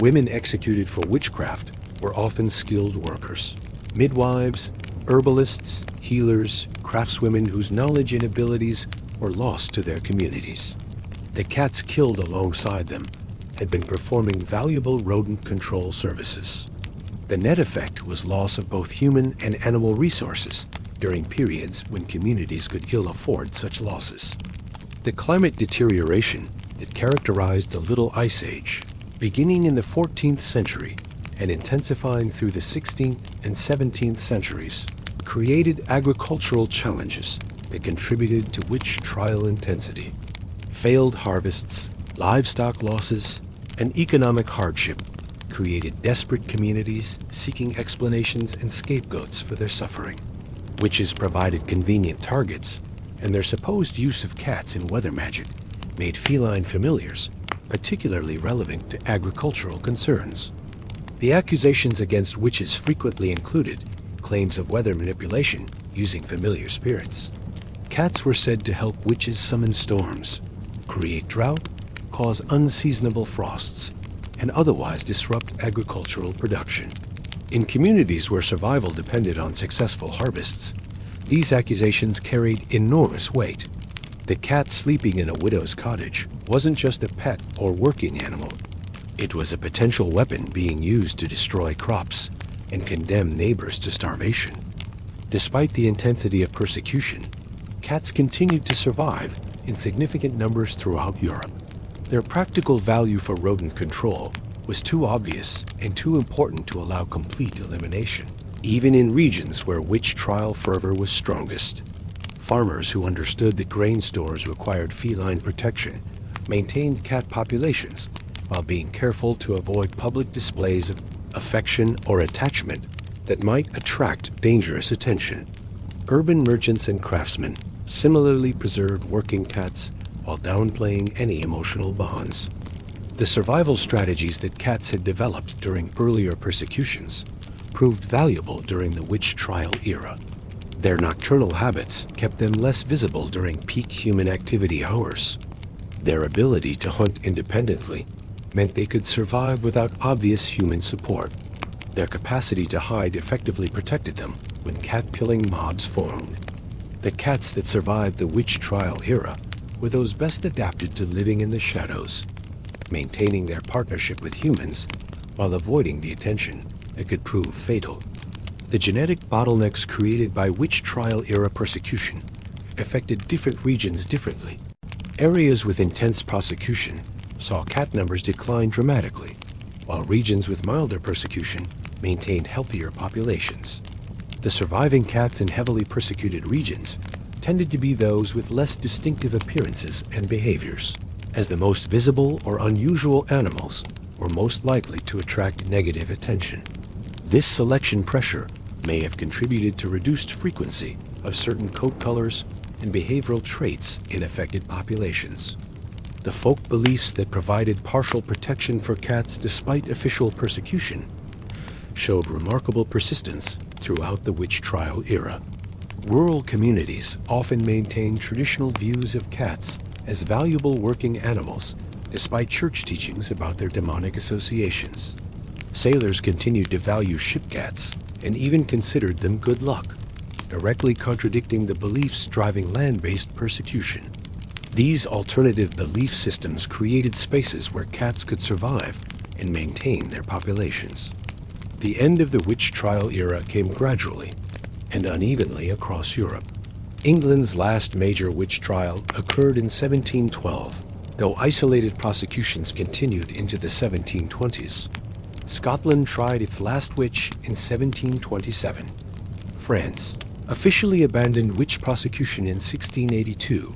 Women executed for witchcraft were often skilled workers, midwives, herbalists, healers, craftswomen whose knowledge and abilities were lost to their communities. The cats killed alongside them had been performing valuable rodent control services. The net effect was loss of both human and animal resources during periods when communities could ill afford such losses. The climate deterioration that characterized the Little Ice Age, beginning in the 14th century and intensifying through the 16th and 17th centuries, created agricultural challenges that contributed to witch trial intensity. Failed harvests, livestock losses, and economic hardship created desperate communities seeking explanations and scapegoats for their suffering. Witches provided convenient targets, and their supposed use of cats in weather magic made feline familiars particularly relevant to agricultural concerns. The accusations against witches frequently included claims of weather manipulation using familiar spirits. Cats were said to help witches summon storms, create drought, cause unseasonable frosts, and otherwise disrupt agricultural production. In communities where survival depended on successful harvests, these accusations carried enormous weight. The cat sleeping in a widow's cottage wasn't just a pet or working animal. It was a potential weapon being used to destroy crops and condemn neighbors to starvation. Despite the intensity of persecution, cats continued to survive in significant numbers throughout Europe. Their practical value for rodent control was too obvious and too important to allow complete elimination, even in regions where witch trial fervor was strongest. Farmers who understood that grain stores required feline protection maintained cat populations while being careful to avoid public displays of affection or attachment that might attract dangerous attention. Urban merchants and craftsmen similarly preserved working cats while downplaying any emotional bonds. The survival strategies that cats had developed during earlier persecutions proved valuable during the witch trial era. Their nocturnal habits kept them less visible during peak human activity hours. Their ability to hunt independently meant they could survive without obvious human support. Their capacity to hide effectively protected them when cat-killing mobs formed. The cats that survived the witch trial era were those best adapted to living in the shadows, maintaining their partnership with humans while avoiding the attention that could prove fatal. The genetic bottlenecks created by witch trial era persecution affected different regions differently. Areas with intense prosecution saw cat numbers decline dramatically, while regions with milder persecution maintained healthier populations. The surviving cats in heavily persecuted regions tended to be those with less distinctive appearances and behaviors, as the most visible or unusual animals were most likely to attract negative attention. This selection pressure may have contributed to reduced frequency of certain coat colors and behavioral traits in affected populations. The folk beliefs that provided partial protection for cats despite official persecution showed remarkable persistence throughout the witch trial era. Rural communities often maintained traditional views of cats as valuable working animals, despite church teachings about their demonic associations. Sailors continued to value ship cats and even considered them good luck, directly contradicting the beliefs driving land-based persecution. These alternative belief systems created spaces where cats could survive and maintain their populations. The end of the witch trial era came gradually and unevenly across Europe. England's last major witch trial occurred in 1712, though isolated prosecutions continued into the 1720s. Scotland tried its last witch in 1727. France officially abandoned witch prosecution in 1682,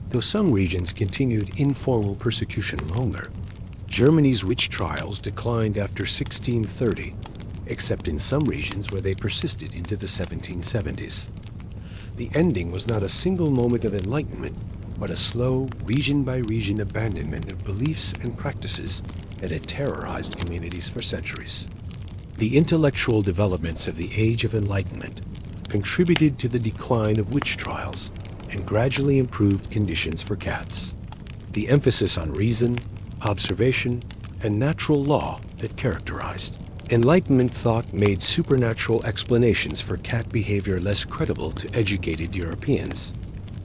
though some regions continued informal persecution longer. Germany's witch trials declined after 1630, except in some regions where they persisted into the 1770s. The ending was not a single moment of enlightenment, but a slow, region-by-region abandonment of beliefs and practices that had terrorized communities for centuries. The intellectual developments of the Age of Enlightenment contributed to the decline of witch trials and gradually improved conditions for cats. The emphasis on reason, observation, and natural law that characterized Enlightenment thought made supernatural explanations for cat behavior less credible to educated Europeans.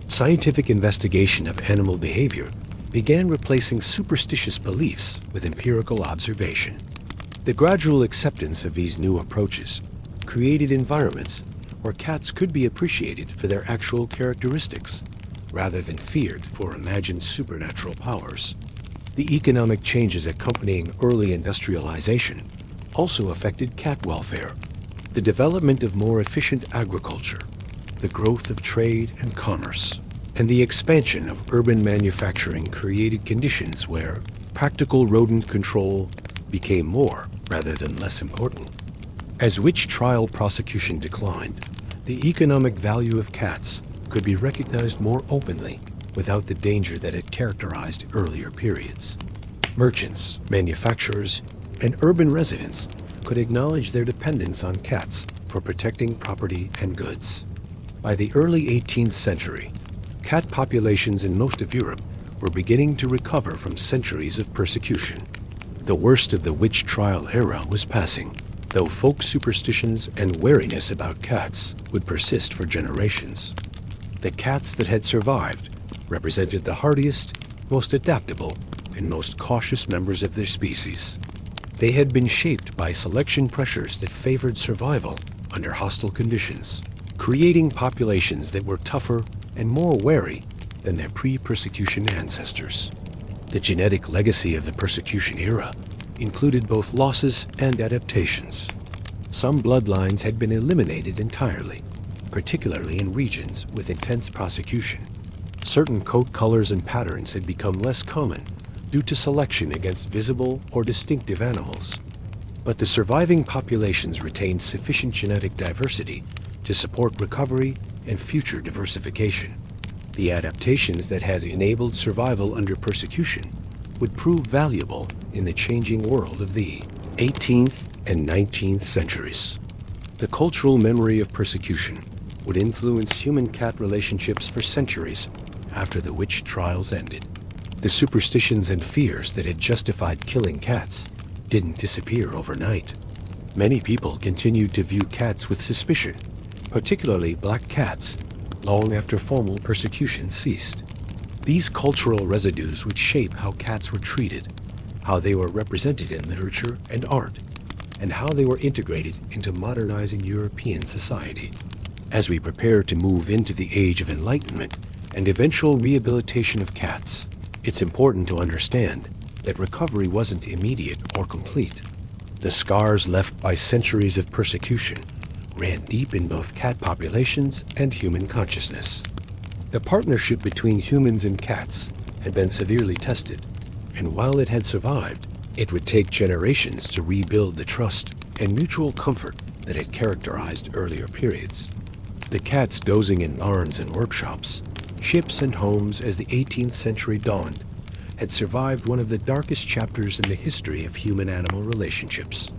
Scientific investigation of animal behavior began replacing superstitious beliefs with empirical observation. The gradual acceptance of these new approaches created environments where cats could be appreciated for their actual characteristics, rather than feared for imagined supernatural powers. The economic changes accompanying early industrialization also affected cat welfare. The development of more efficient agriculture, the growth of trade and commerce, and the expansion of urban manufacturing created conditions where practical rodent control became more rather than less important. As witch trial prosecution declined, the economic value of cats could be recognized more openly without the danger that had characterized earlier periods. Merchants, manufacturers, and urban residents could acknowledge their dependence on cats for protecting property and goods. By the early 18th century, cat populations in most of Europe were beginning to recover from centuries of persecution. The worst of the witch trial era was passing, though folk superstitions and wariness about cats would persist for generations. The cats that had survived represented the hardiest, most adaptable, and most cautious members of their species. They had been shaped by selection pressures that favored survival under hostile conditions, creating populations that were tougher and more wary than their pre-persecution ancestors. The genetic legacy of the persecution era included both losses and adaptations. Some bloodlines had been eliminated entirely, particularly in regions with intense prosecution. Certain coat colors and patterns had become less common due to selection against visible or distinctive animals. But the surviving populations retained sufficient genetic diversity to support recovery and future diversification. The adaptations that had enabled survival under persecution would prove valuable in the changing world of the 18th and 19th centuries. The cultural memory of persecution would influence human-cat relationships for centuries after the witch trials ended. The superstitions and fears that had justified killing cats didn't disappear overnight. Many people continued to view cats with suspicion, particularly black cats, long after formal persecution ceased. These cultural residues would shape how cats were treated, how they were represented in literature and art, and how they were integrated into modernizing European society. As we prepare to move into the Age of Enlightenment and eventual rehabilitation of cats, it's important to understand that recovery wasn't immediate or complete. The scars left by centuries of persecution ran deep in both cat populations and human consciousness. The partnership between humans and cats had been severely tested, and while it had survived, it would take generations to rebuild the trust and mutual comfort that had characterized earlier periods. The cats dozing in barns and workshops, ships and homes as the 18th century dawned, had survived one of the darkest chapters in the history of human-animal relationships.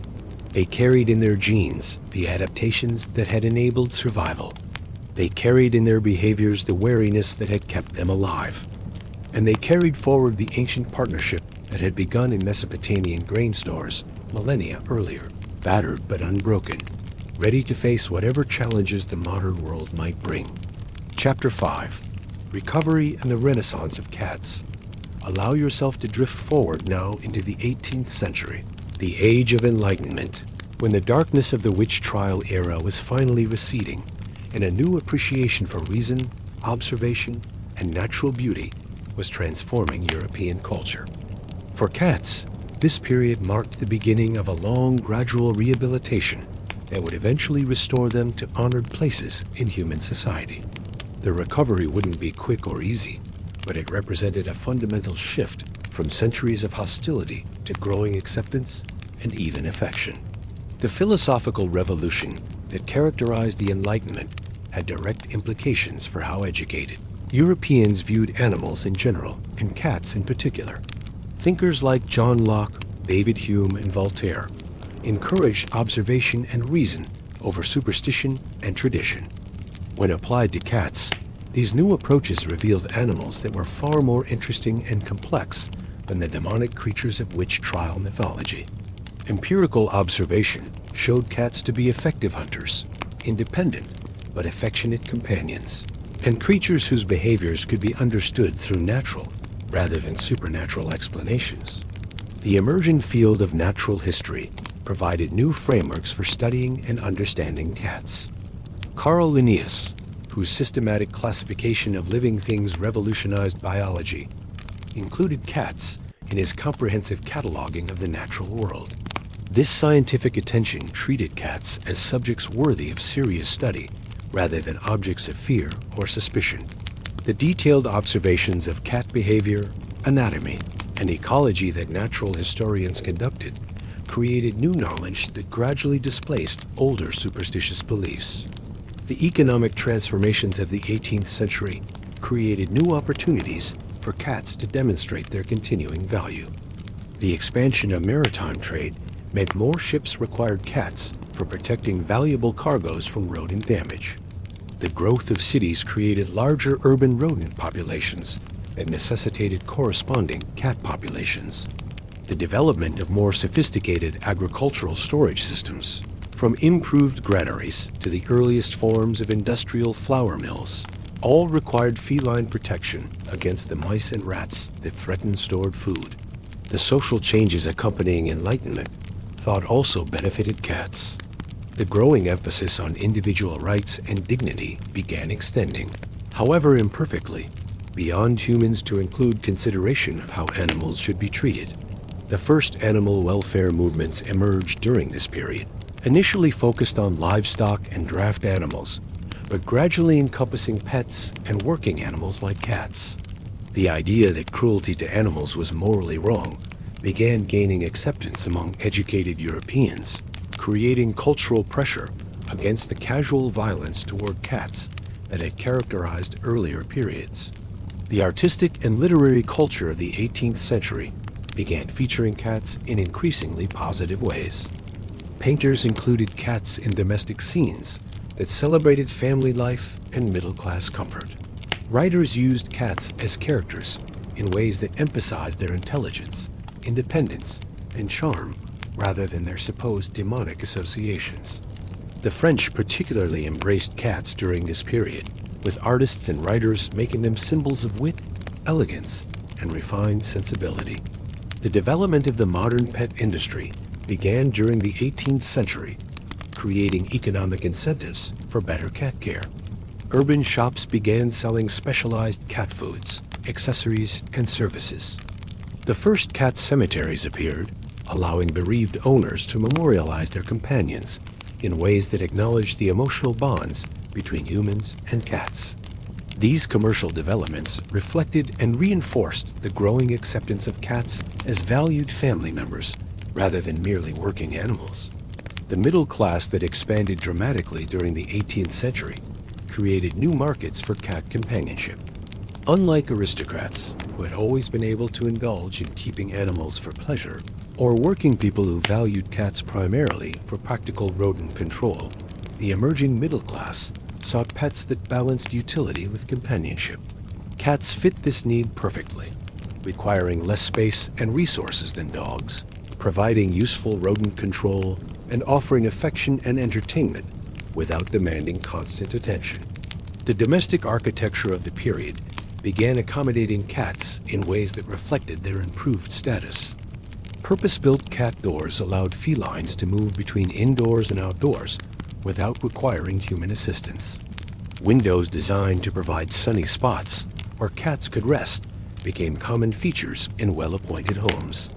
They carried in their genes the adaptations that had enabled survival. They carried in their behaviors the wariness that had kept them alive. And they carried forward the ancient partnership that had begun in Mesopotamian grain stores millennia earlier, battered but unbroken, ready to face whatever challenges the modern world might bring. Chapter 5. Recovery and the Renaissance of Cats. Allow yourself to drift forward now into the 18th century, the Age of Enlightenment, when the darkness of the witch trial era was finally receding, and a new appreciation for reason, observation, and natural beauty was transforming European culture. For cats, this period marked the beginning of a long, gradual rehabilitation that would eventually restore them to honored places in human society. The recovery wouldn't be quick or easy, but it represented a fundamental shift from centuries of hostility to growing acceptance and even affection. The philosophical revolution that characterized the Enlightenment had direct implications for how educated Europeans viewed animals in general, and cats in particular. Thinkers like John Locke, David Hume, and Voltaire encouraged observation and reason over superstition and tradition. When applied to cats, these new approaches revealed animals that were far more interesting and complex than the demonic creatures of witch trial mythology. Empirical observation showed cats to be effective hunters, independent but affectionate companions, and creatures whose behaviors could be understood through natural rather than supernatural explanations. The emerging field of natural history provided new frameworks for studying and understanding cats. Carl Linnaeus, whose systematic classification of living things revolutionized biology, included cats in his comprehensive cataloging of the natural world. This scientific attention treated cats as subjects worthy of serious study rather than objects of fear or suspicion. The detailed observations of cat behavior, anatomy, and ecology that natural historians conducted created new knowledge that gradually displaced older superstitious beliefs. The economic transformations of the 18th century created new opportunities for cats to demonstrate their continuing value. The expansion of maritime trade meant more ships required cats for protecting valuable cargoes from rodent damage. The growth of cities created larger urban rodent populations that necessitated corresponding cat populations. The development of more sophisticated agricultural storage systems, from improved granaries to the earliest forms of industrial flour mills, all required feline protection against the mice and rats that threatened stored food. The social changes accompanying Enlightenment thought also benefited cats. The growing emphasis on individual rights and dignity began extending, however imperfectly, beyond humans to include consideration of how animals should be treated. The first animal welfare movements emerged during this period, initially focused on livestock and draft animals, but gradually encompassing pets and working animals like cats. The idea that cruelty to animals was morally wrong began gaining acceptance among educated Europeans, creating cultural pressure against the casual violence toward cats that had characterized earlier periods. The artistic and literary culture of the 18th century began featuring cats in increasingly positive ways. Painters included cats in domestic scenes that celebrated family life and middle-class comfort. Writers used cats as characters in ways that emphasized their intelligence, independence, and charm rather than their supposed demonic associations. The French particularly embraced cats during this period, with artists and writers making them symbols of wit, elegance, and refined sensibility. The development of the modern pet industry began during the 18th century, creating economic incentives for better cat care. Urban shops began selling specialized cat foods, accessories, and services. The first cat cemeteries appeared, allowing bereaved owners to memorialize their companions in ways that acknowledged the emotional bonds between humans and cats. These commercial developments reflected and reinforced the growing acceptance of cats as valued family members rather than merely working animals. The middle class that expanded dramatically during the 18th century created new markets for cat companionship. Unlike aristocrats, who had always been able to indulge in keeping animals for pleasure, or working people who valued cats primarily for practical rodent control, the emerging middle class sought pets that balanced utility with companionship. Cats fit this need perfectly, requiring less space and resources than dogs, providing useful rodent control, and offering affection and entertainment without demanding constant attention. The domestic architecture of the period began accommodating cats in ways that reflected their improved status. Purpose-built cat doors allowed felines to move between indoors and outdoors without requiring human assistance. Windows designed to provide sunny spots where cats could rest became common features in well-appointed homes.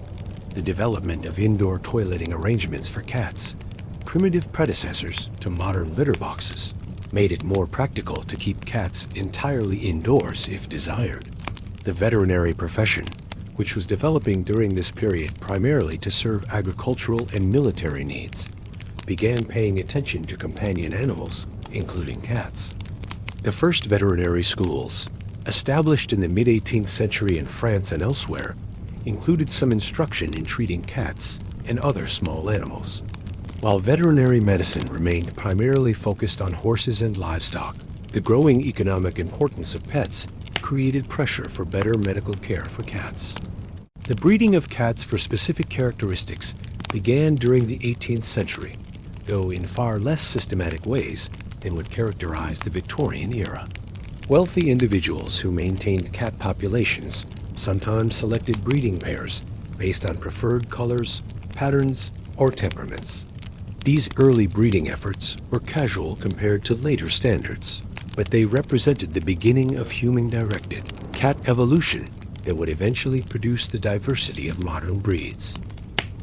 The development of indoor toileting arrangements for cats, primitive predecessors to modern litter boxes, made it more practical to keep cats entirely indoors if desired. The veterinary profession, which was developing during this period primarily to serve agricultural and military needs, began paying attention to companion animals, including cats. The first veterinary schools, established in the mid-18th century in France and elsewhere, included some instruction in treating cats and other small animals. While veterinary medicine remained primarily focused on horses and livestock, the growing economic importance of pets created pressure for better medical care for cats. The breeding of cats for specific characteristics began during the 18th century, though in far less systematic ways than would characterize the Victorian era. Wealthy individuals who maintained cat populations sometimes selected breeding pairs based on preferred colors, patterns, or temperaments. These early breeding efforts were casual compared to later standards, but they represented the beginning of human-directed cat evolution that would eventually produce the diversity of modern breeds.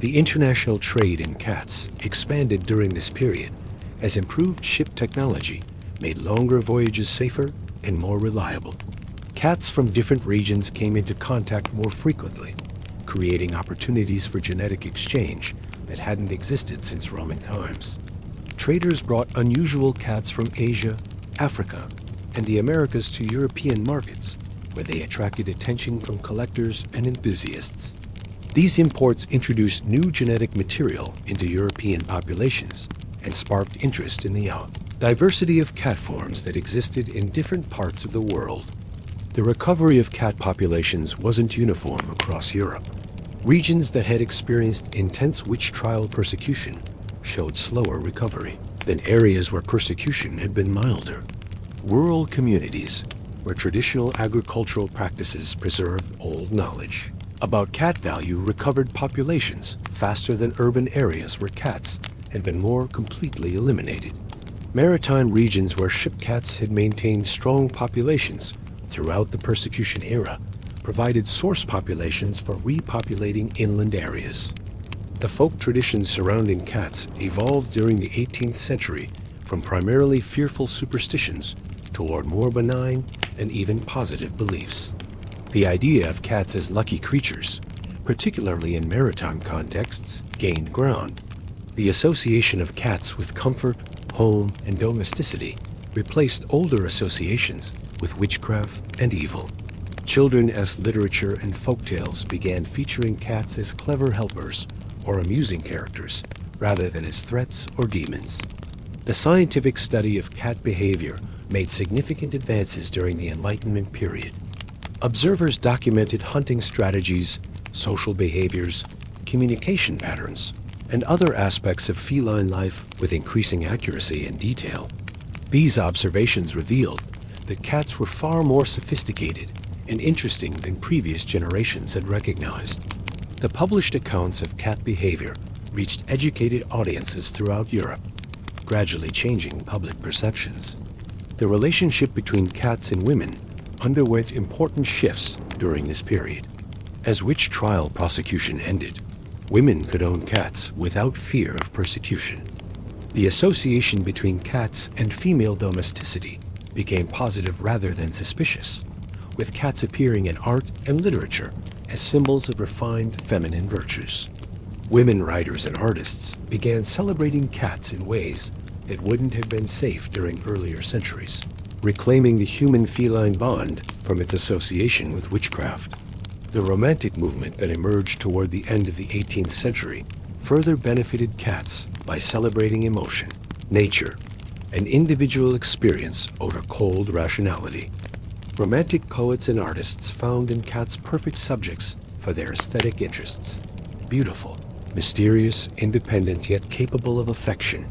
The international trade in cats expanded during this period as improved ship technology made longer voyages safer and more reliable. Cats from different regions came into contact more frequently, creating opportunities for genetic exchange that hadn't existed since Roman times. Traders brought unusual cats from Asia, Africa, and the Americas to European markets, where they attracted attention from collectors and enthusiasts. These imports introduced new genetic material into European populations and sparked interest in the diversity of cat forms that existed in different parts of the world. The recovery of cat populations wasn't uniform across Europe. Regions that had experienced intense witch trial persecution showed slower recovery than areas where persecution had been milder. Rural communities, where traditional agricultural practices preserved old knowledge about cat value, recovered populations faster than urban areas where cats had been more completely eliminated. Maritime regions where ship cats had maintained strong populations throughout the persecution era provided source populations for repopulating inland areas. The folk traditions surrounding cats evolved during the 18th century from primarily fearful superstitions toward more benign and even positive beliefs. The idea of cats as lucky creatures, particularly in maritime contexts, gained ground. The association of cats with comfort, home, and domesticity replaced older associations with witchcraft and evil. Children as literature and folktales began featuring cats as clever helpers or amusing characters rather than as threats or demons. The scientific study of cat behavior made significant advances during the Enlightenment period. Observers documented hunting strategies, social behaviors, communication patterns, and other aspects of feline life with increasing accuracy and detail. These observations revealed that cats were far more sophisticated and interesting than previous generations had recognized. The published accounts of cat behavior reached educated audiences throughout Europe, gradually changing public perceptions. The relationship between cats and women underwent important shifts during this period. As witch trial prosecution ended, women could own cats without fear of persecution. The association between cats and female domesticity became positive rather than suspicious, with cats appearing in art and literature as symbols of refined feminine virtues. Women writers and artists began celebrating cats in ways that wouldn't have been safe during earlier centuries, reclaiming the human-feline bond from its association with witchcraft. The Romantic movement that emerged toward the end of the 18th century further benefited cats by celebrating emotion, nature, and individual experience over cold rationality. Romantic poets and artists found in cats perfect subjects for their aesthetic interests. Beautiful, mysterious, independent, yet capable of affection,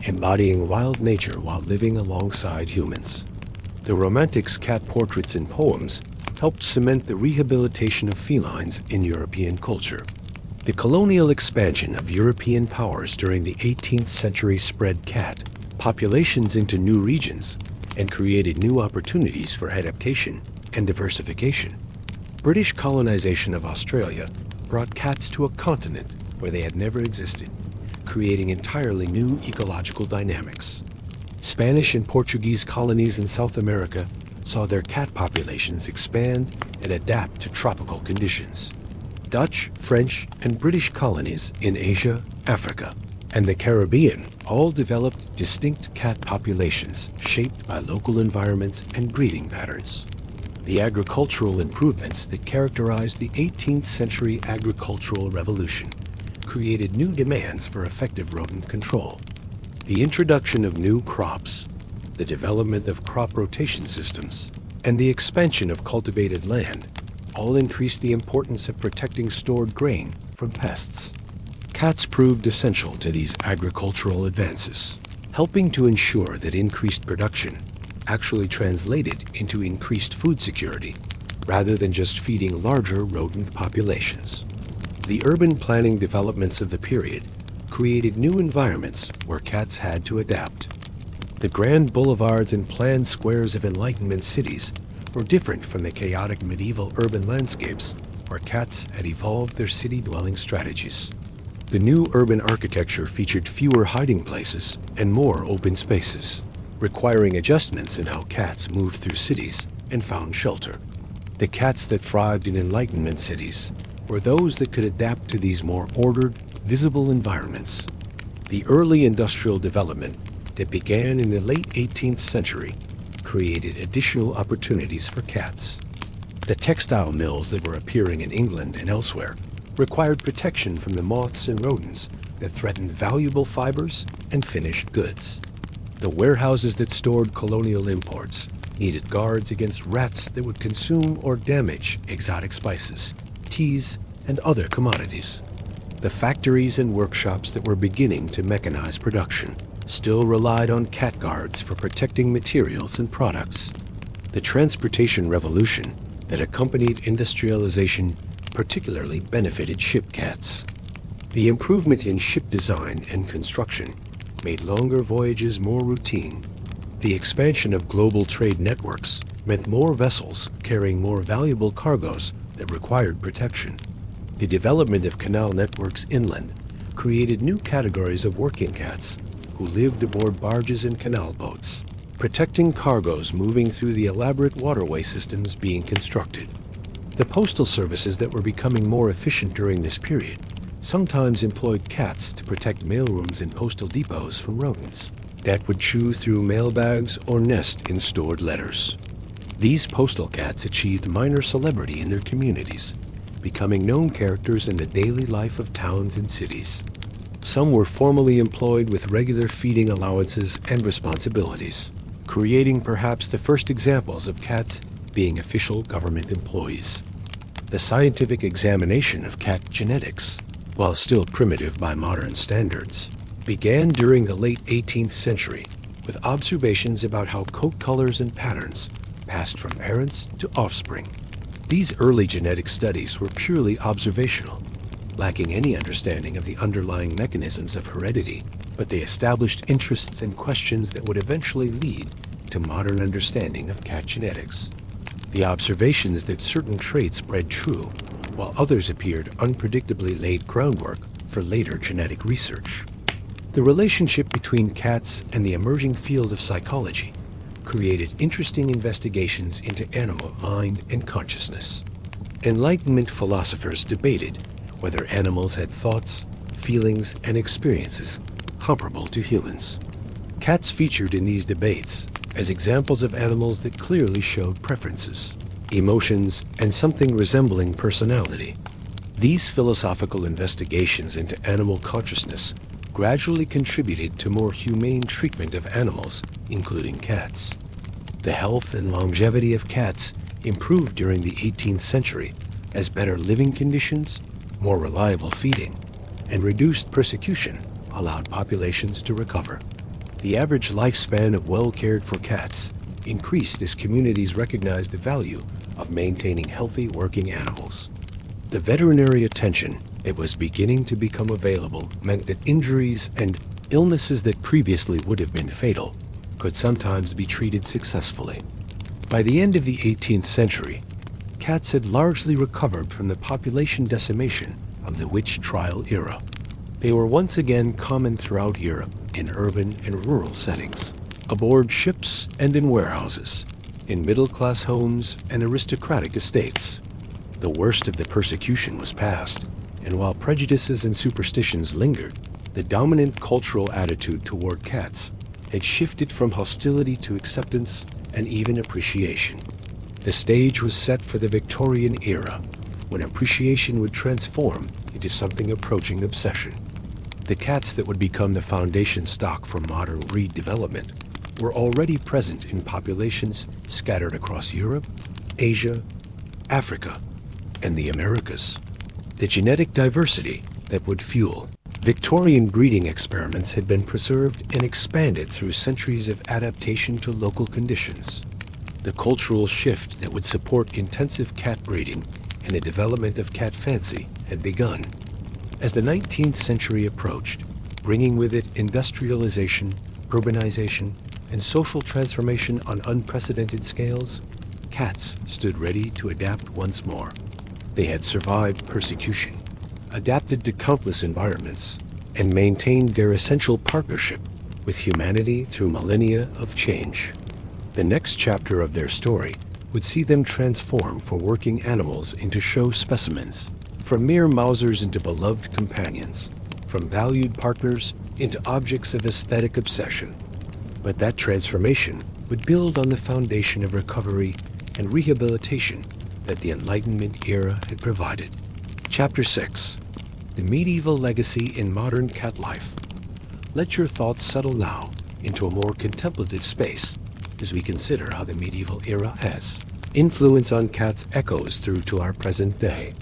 embodying wild nature while living alongside humans. The Romantics' cat portraits and poems helped cement the rehabilitation of felines in European culture. The colonial expansion of European powers during the 18th century spread cat populations into new regions and created new opportunities for adaptation and diversification. British colonization of Australia brought cats to a continent where they had never existed, creating entirely new ecological dynamics. Spanish and Portuguese colonies in South America saw their cat populations expand and adapt to tropical conditions. Dutch, French, and British colonies in Asia, Africa, and the Caribbean all developed distinct cat populations shaped by local environments and breeding patterns. The agricultural improvements that characterized the 18th century agricultural revolution created new demands for effective rodent control. The introduction of new crops, the development of crop rotation systems, and the expansion of cultivated land all increased the importance of protecting stored grain from pests. Cats proved essential to these agricultural advances, helping to ensure that increased production actually translated into increased food security, rather than just feeding larger rodent populations. The urban planning developments of the period created new environments where cats had to adapt. The grand boulevards and planned squares of Enlightenment cities were different from the chaotic medieval urban landscapes where cats had evolved their city-dwelling strategies. The new urban architecture featured fewer hiding places and more open spaces, requiring adjustments in how cats moved through cities and found shelter. The cats that thrived in Enlightenment cities were those that could adapt to these more ordered, visible environments. The early industrial development that began in the late 18th century created additional opportunities for cats. The textile mills that were appearing in England and elsewhere required protection from the moths and rodents that threatened valuable fibers and finished goods. The warehouses that stored colonial imports needed guards against rats that would consume or damage exotic spices, teas, and other commodities. The factories and workshops that were beginning to mechanize production still relied on cat guards for protecting materials and products. The transportation revolution that accompanied industrialization particularly benefited ship cats. The improvement in ship design and construction made longer voyages more routine. The expansion of global trade networks meant more vessels carrying more valuable cargoes that required protection. The development of canal networks inland created new categories of working cats who lived aboard barges and canal boats, protecting cargoes moving through the elaborate waterway systems being constructed. The postal services that were becoming more efficient during this period sometimes employed cats to protect mailrooms and postal depots from rodents that would chew through mailbags or nest in stored letters. These postal cats achieved minor celebrity in their communities, becoming known characters in the daily life of towns and cities. Some were formally employed with regular feeding allowances and responsibilities, creating perhaps the first examples of cats being official government employees. The scientific examination of cat genetics, while still primitive by modern standards, began during the late 18th century with observations about how coat colors and patterns passed from parents to offspring. These early genetic studies were purely observational, lacking any understanding of the underlying mechanisms of heredity, but they established interests and questions that would eventually lead to modern understanding of cat genetics. The observations that certain traits bred true, while others appeared unpredictably laid groundwork for later genetic research. The relationship between cats and the emerging field of psychology created interesting investigations into animal mind and consciousness. Enlightenment philosophers debated whether animals had thoughts, feelings, and experiences comparable to humans. Cats featured in these debates as examples of animals that clearly showed preferences, emotions, and something resembling personality. These philosophical investigations into animal consciousness gradually contributed to more humane treatment of animals, including cats. The health and longevity of cats improved during the 18th century as better living conditions, more reliable feeding, and reduced persecution allowed populations to recover. The average lifespan of well-cared-for cats increased as communities recognized the value of maintaining healthy working animals. The veterinary attention that was beginning to become available meant that injuries and illnesses that previously would have been fatal could sometimes be treated successfully. By the end of the 18th century, cats had largely recovered from the population decimation of the witch trial era. They were once again common throughout Europe in urban and rural settings, aboard ships and in warehouses, in middle-class homes and aristocratic estates. The worst of the persecution was past, and while prejudices and superstitions lingered, the dominant cultural attitude toward cats had shifted from hostility to acceptance and even appreciation. The stage was set for the Victorian era, when appreciation would transform into something approaching obsession. The cats that would become the foundation stock for modern breed development were already present in populations scattered across Europe, Asia, Africa, and the Americas. The genetic diversity that would fuel Victorian breeding experiments had been preserved and expanded through centuries of adaptation to local conditions. The cultural shift that would support intensive cat breeding and the development of cat fancy had begun. As the 19th century approached, bringing with it industrialization, urbanization, and social transformation on unprecedented scales, cats stood ready to adapt once more. They had survived persecution, adapted to countless environments, and maintained their essential partnership with humanity through millennia of change. The next chapter of their story would see them transform from working animals into show specimens, from mere mousers into beloved companions, from valued partners into objects of aesthetic obsession. But that transformation would build on the foundation of recovery and rehabilitation that the Enlightenment era had provided. Chapter 6. The Medieval Legacy in Modern Cat Life. Let your thoughts settle now into a more contemplative space as we consider how the medieval era has influence on cats echoes through to our present day.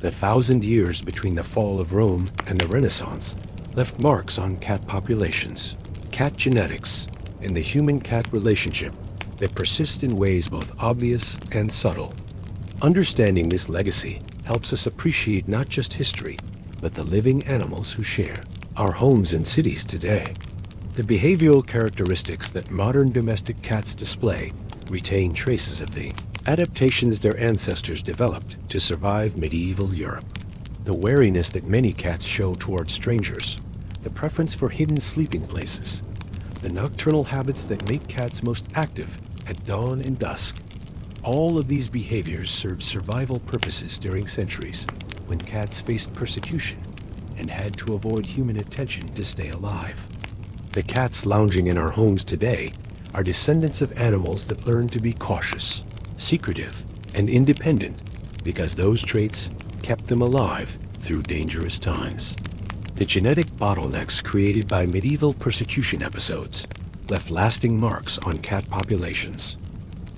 The 1,000 years between the fall of Rome and the Renaissance left marks on cat populations, cat genetics, and the human-cat relationship that persist in ways both obvious and subtle. Understanding this legacy helps us appreciate not just history, but the living animals who share our homes and cities today. The behavioral characteristics that modern domestic cats display retain traces of the adaptations their ancestors developed to survive medieval Europe. The wariness that many cats show toward strangers, the preference for hidden sleeping places, the nocturnal habits that make cats most active at dawn and dusk. All of these behaviors served survival purposes during centuries when cats faced persecution and had to avoid human attention to stay alive. The cats lounging in our homes today are descendants of animals that learned to be cautious, secretive, and independent because those traits kept them alive through dangerous times. The genetic bottlenecks created by medieval persecution episodes left lasting marks on cat populations.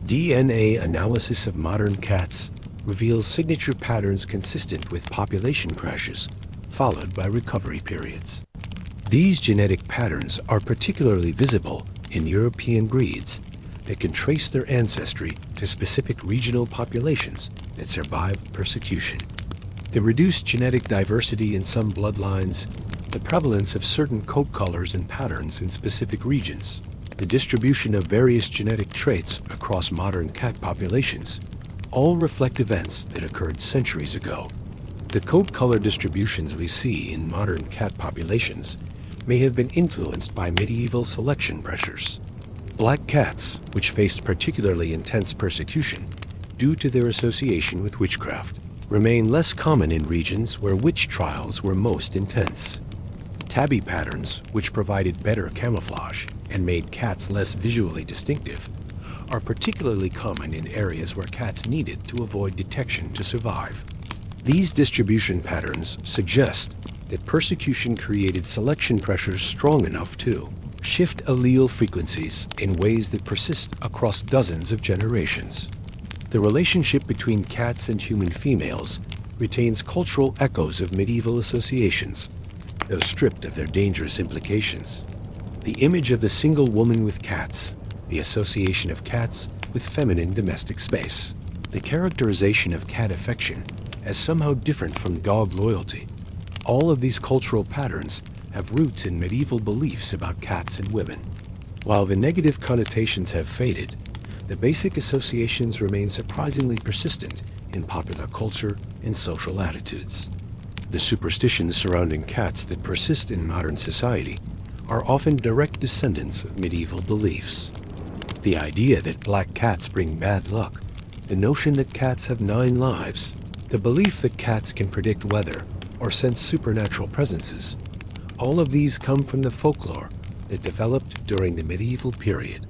DNA analysis of modern cats reveals signature patterns consistent with population crashes, followed by recovery periods. These genetic patterns are particularly visible in European breeds that can trace their ancestry to specific regional populations that survived persecution. The reduced genetic diversity in some bloodlines, the prevalence of certain coat colors and patterns in specific regions, the distribution of various genetic traits across modern cat populations, all reflect events that occurred centuries ago. The coat color distributions we see in modern cat populations may have been influenced by medieval selection pressures. Black cats, which faced particularly intense persecution due to their association with witchcraft, remain less common in regions where witch trials were most intense. Tabby patterns, which provided better camouflage and made cats less visually distinctive, are particularly common in areas where cats needed to avoid detection to survive. These distribution patterns suggest that persecution created selection pressures strong enough to shift allele frequencies in ways that persist across dozens of generations. The relationship between cats and human females retains cultural echoes of medieval associations, though stripped of their dangerous implications. The image of the single woman with cats, the association of cats with feminine domestic space, the characterization of cat affection as somehow different from dog loyalty. All of these cultural patterns have roots in medieval beliefs about cats and women. While the negative connotations have faded, the basic associations remain surprisingly persistent in popular culture and social attitudes. The superstitions surrounding cats that persist in modern society are often direct descendants of medieval beliefs. The idea that black cats bring bad luck, the notion that cats have 9 lives, the belief that cats can predict weather or sense supernatural presences, all of these come from the folklore that developed during the medieval period.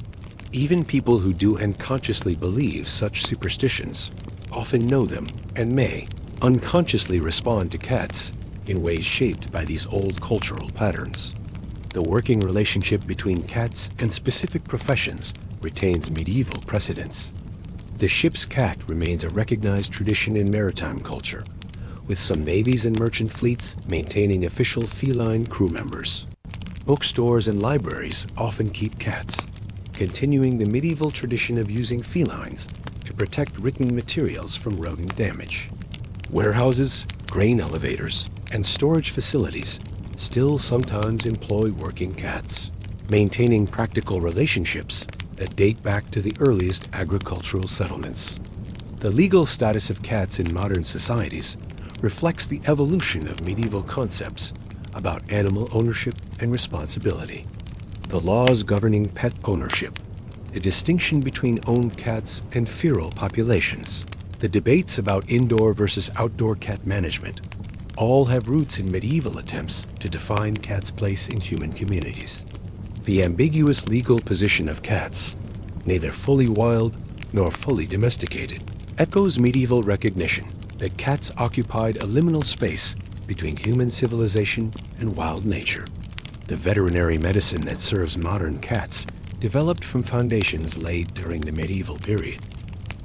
Even people who do unconsciously believe such superstitions often know them and may unconsciously respond to cats in ways shaped by these old cultural patterns. The working relationship between cats and specific professions retains medieval precedents. The ship's cat remains a recognized tradition in maritime culture, with some navies and merchant fleets maintaining official feline crew members. Bookstores and libraries often keep cats, continuing the medieval tradition of using felines to protect written materials from rodent damage. Warehouses, grain elevators, and storage facilities still sometimes employ working cats, maintaining practical relationships that date back to the earliest agricultural settlements. The legal status of cats in modern societies reflects the evolution of medieval concepts about animal ownership and responsibility. The laws governing pet ownership, the distinction between owned cats and feral populations, the debates about indoor versus outdoor cat management, all have roots in medieval attempts to define cats' place in human communities. The ambiguous legal position of cats, neither fully wild nor fully domesticated, echoes medieval recognition that cats occupied a liminal space between human civilization and wild nature. The veterinary medicine that serves modern cats developed from foundations laid during the medieval period.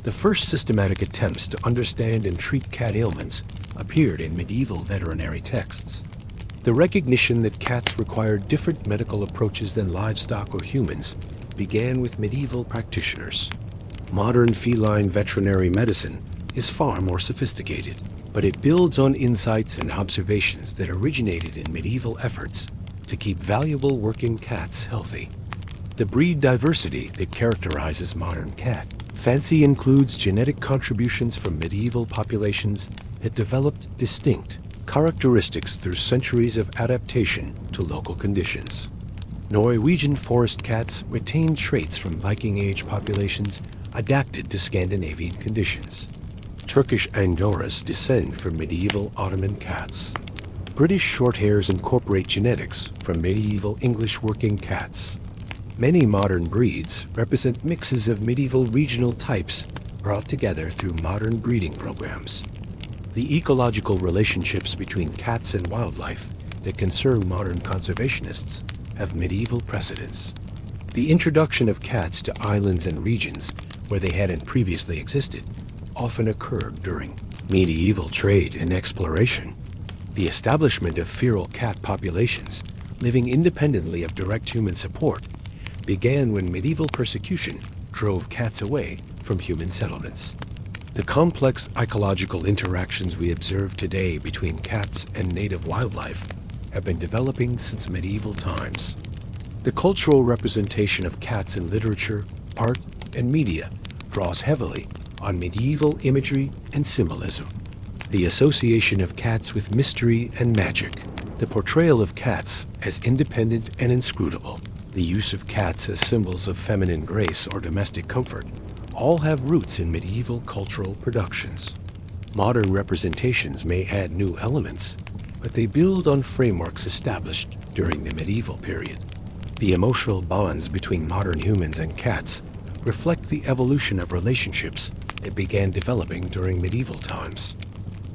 The first systematic attempts to understand and treat cat ailments appeared in medieval veterinary texts. The recognition that cats required different medical approaches than livestock or humans began with medieval practitioners. Modern feline veterinary medicine is far more sophisticated, but it builds on insights and observations that originated in medieval efforts to keep valuable working cats healthy. The breed diversity that characterizes modern cat fancy includes genetic contributions from medieval populations that developed distinct characteristics through centuries of adaptation to local conditions. Norwegian forest cats retain traits from Viking-age populations adapted to Scandinavian conditions. Turkish Angoras descend from medieval Ottoman cats. British Shorthairs incorporate genetics from medieval English working cats. Many modern breeds represent mixes of medieval regional types brought together through modern breeding programs. The ecological relationships between cats and wildlife that concern modern conservationists have medieval precedents. The introduction of cats to islands and regions where they hadn't previously existed often occurred during medieval trade and exploration. The establishment of feral cat populations living independently of direct human support began when medieval persecution drove cats away from human settlements. The complex ecological interactions we observe today between cats and native wildlife have been developing since medieval times. The cultural representation of cats in literature, art, and media draws heavily on medieval imagery and symbolism. The association of cats with mystery and magic, the portrayal of cats as independent and inscrutable, the use of cats as symbols of feminine grace or domestic comfort, all have roots in medieval cultural productions. Modern representations may add new elements, but they build on frameworks established during the medieval period. The emotional bonds between modern humans and cats reflect the evolution of relationships that began developing during medieval times.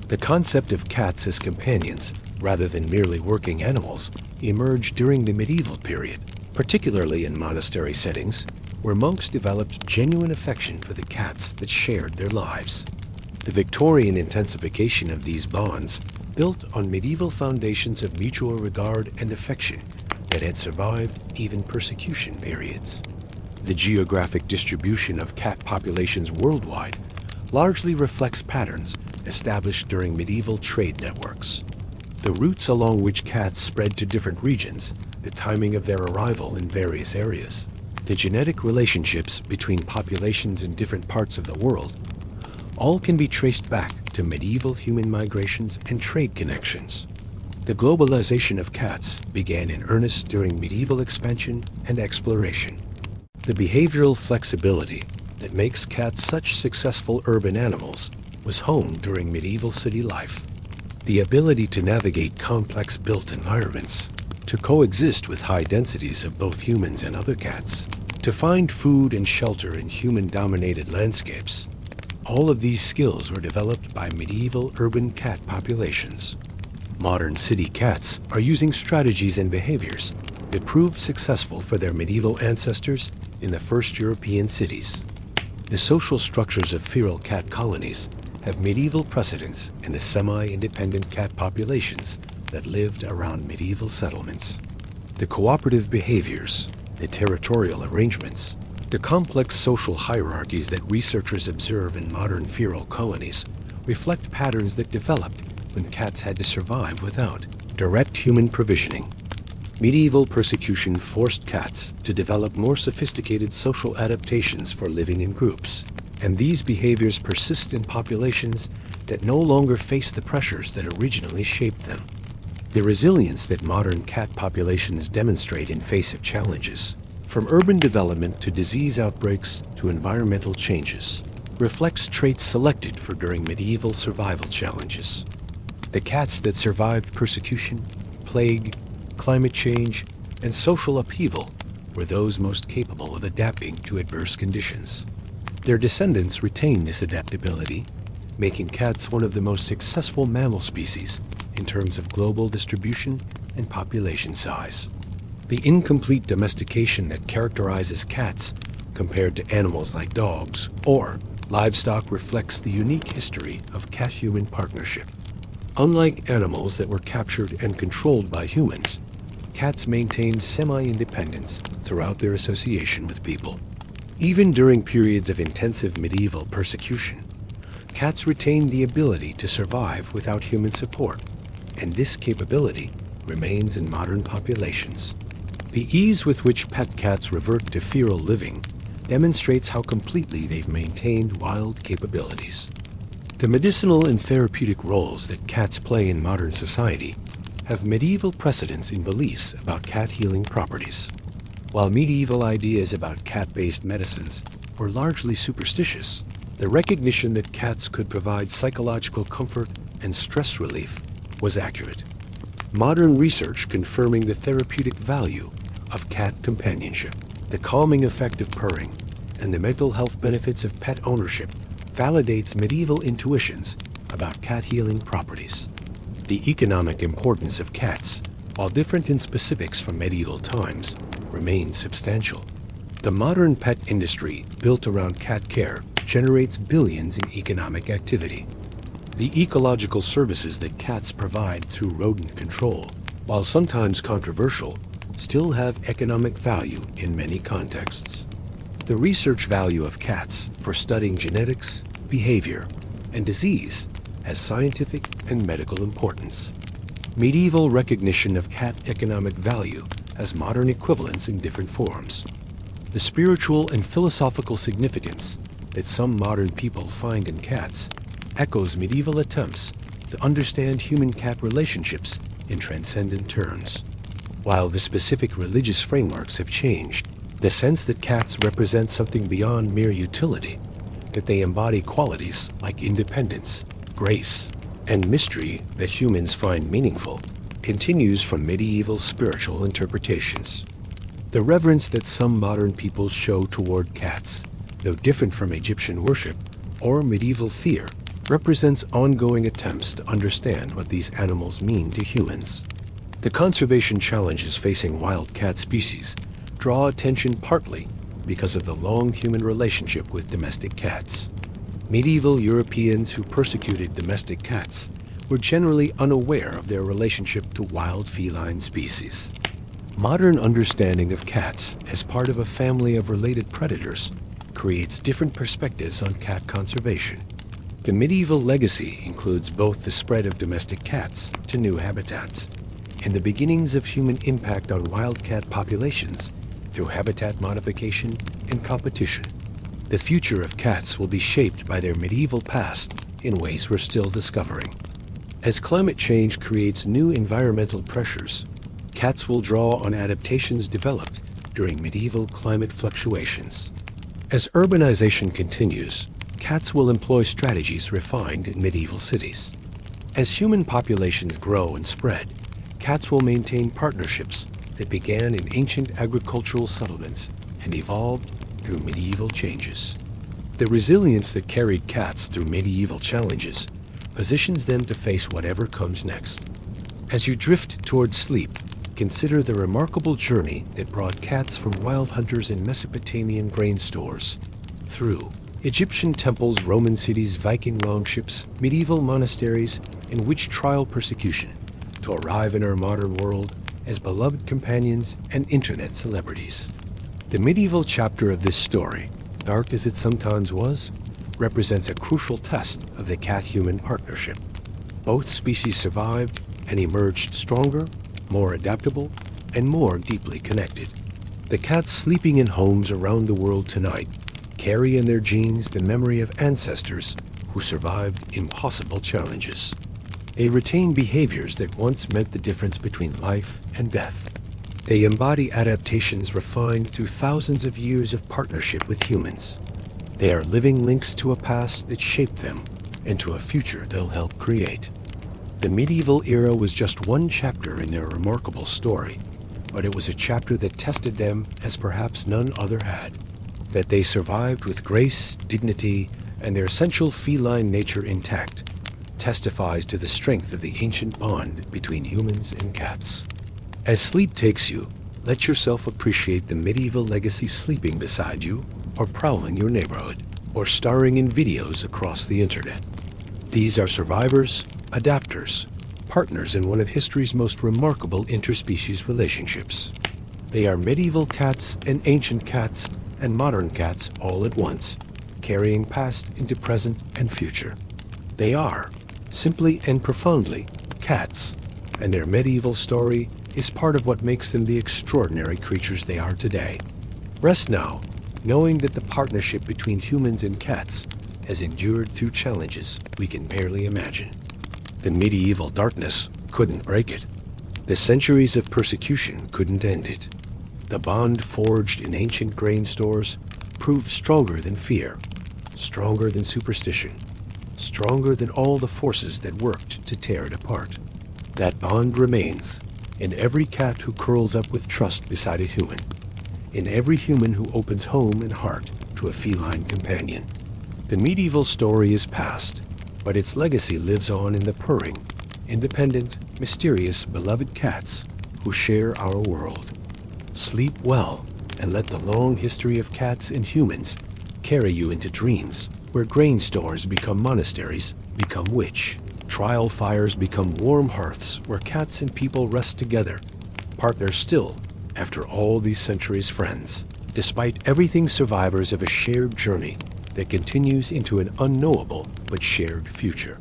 The concept of cats as companions, rather than merely working animals, emerged during the medieval period, particularly in monastery settings, where monks developed genuine affection for the cats that shared their lives. The Victorian intensification of these bonds built on medieval foundations of mutual regard and affection that had survived even persecution periods. The geographic distribution of cat populations worldwide largely reflects patterns established during medieval trade networks. The routes along which cats spread to different regions, the timing of their arrival in various areas, the genetic relationships between populations in different parts of the world, all can be traced back to medieval human migrations and trade connections. The globalization of cats began in earnest during medieval expansion and exploration. The behavioral flexibility that makes cats such successful urban animals was honed during medieval city life. The ability to navigate complex built environments, to coexist with high densities of both humans and other cats, to find food and shelter in human-dominated landscapes. All of these skills were developed by medieval urban cat populations. Modern city cats are using strategies and behaviors that proved successful for their medieval ancestors in the first European cities. The social structures of feral cat colonies have medieval precedents in the semi-independent cat populations that lived around medieval settlements. The cooperative behaviors, the territorial arrangements, the complex social hierarchies that researchers observe in modern feral colonies reflect patterns that developed when cats had to survive without direct human provisioning. Medieval persecution forced cats to develop more sophisticated social adaptations for living in groups, and these behaviors persist in populations that no longer face the pressures that originally shaped them. The resilience that modern cat populations demonstrate in face of challenges, from urban development to disease outbreaks to environmental changes, reflects traits selected for during medieval survival challenges. The cats that survived persecution, plague, climate change, and social upheaval were those most capable of adapting to adverse conditions. Their descendants retain this adaptability, making cats one of the most successful mammal species in terms of global distribution and population size. The incomplete domestication that characterizes cats compared to animals like dogs or livestock reflects the unique history of cat-human partnership. Unlike animals that were captured and controlled by humans, cats maintained semi-independence throughout their association with people. Even during periods of intensive medieval persecution, cats retained the ability to survive without human support, and this capability remains in modern populations. The ease with which pet cats revert to feral living demonstrates how completely they've maintained wild capabilities. The medicinal and therapeutic roles that cats play in modern society have medieval precedents in beliefs about cat healing properties. While medieval ideas about cat-based medicines were largely superstitious, the recognition that cats could provide psychological comfort and stress relief was accurate. Modern research confirming the therapeutic value of cat companionship, the calming effect of purring, and the mental health benefits of pet ownership validates medieval intuitions about cat healing properties. The economic importance of cats while different in specifics from medieval times, remain substantial. The modern pet industry, built around cat care, generates billions in economic activity. The ecological services that cats provide through rodent control, while sometimes controversial, still have economic value in many contexts. The research value of cats for studying genetics, behavior, and disease has scientific and medical importance. Medieval recognition of cat economic value has modern equivalents in different forms. The spiritual and philosophical significance that some modern people find in cats echoes medieval attempts to understand human-cat relationships in transcendent terms. While the specific religious frameworks have changed, the sense that cats represent something beyond mere utility, that they embody qualities like independence, grace, and mystery that humans find meaningful, continues from medieval spiritual interpretations. The reverence that some modern peoples show toward cats, though different from Egyptian worship or medieval fear, represents ongoing attempts to understand what these animals mean to humans. The conservation challenges facing wild cat species draw attention partly because of the long human relationship with domestic cats. Medieval Europeans who persecuted domestic cats were generally unaware of their relationship to wild feline species. Modern understanding of cats as part of a family of related predators creates different perspectives on cat conservation. The medieval legacy includes both the spread of domestic cats to new habitats and the beginnings of human impact on wild cat populations through habitat modification and competition. The future of cats will be shaped by their medieval past in ways we're still discovering. As climate change creates new environmental pressures, cats will draw on adaptations developed during medieval climate fluctuations. As urbanization continues, cats will employ strategies refined in medieval cities. As human populations grow and spread, cats will maintain partnerships that began in ancient agricultural settlements and evolved through medieval changes. The resilience that carried cats through medieval challenges positions them to face whatever comes next. As you drift towards sleep, consider the remarkable journey that brought cats from wild hunters in Mesopotamian grain stores, through Egyptian temples, Roman cities, Viking longships, medieval monasteries, and witch trial persecution, to arrive in our modern world as beloved companions and internet celebrities. The medieval chapter of this story, dark as it sometimes was, represents a crucial test of the cat-human partnership. Both species survived and emerged stronger, more adaptable, and more deeply connected. The cats sleeping in homes around the world tonight carry in their genes the memory of ancestors who survived impossible challenges. They retain behaviors that once meant the difference between life and death. They embody adaptations refined through thousands of years of partnership with humans. They are living links to a past that shaped them and to a future they'll help create. The medieval era was just one chapter in their remarkable story, but it was a chapter that tested them as perhaps none other had. That they survived with grace, dignity, and their essential feline nature intact testifies to the strength of the ancient bond between humans and cats. As sleep takes you, let yourself appreciate the medieval legacy sleeping beside you, or prowling your neighborhood, or starring in videos across the internet. These are survivors, adapters, partners in one of history's most remarkable interspecies relationships. They are medieval cats and ancient cats and modern cats all at once, carrying past into present and future. They are, simply and profoundly, cats, and their medieval story is part of what makes them the extraordinary creatures they are today. Rest now, knowing that the partnership between humans and cats has endured through challenges we can barely imagine. The medieval darkness couldn't break it. The centuries of persecution couldn't end it. The bond forged in ancient grain stores proved stronger than fear, stronger than superstition, stronger than all the forces that worked to tear it apart. That bond remains in every cat who curls up with trust beside a human, in every human who opens home and heart to a feline companion. The medieval story is past, but its legacy lives on in the purring, independent, mysterious, beloved cats who share our world. Sleep well and let the long history of cats and humans carry you into dreams where grain stores become monasteries, become witch. Trial fires become warm hearths where cats and people rest together, partners still after all these centuries friends. Despite everything, survivors of a shared journey that continues into an unknowable but shared future.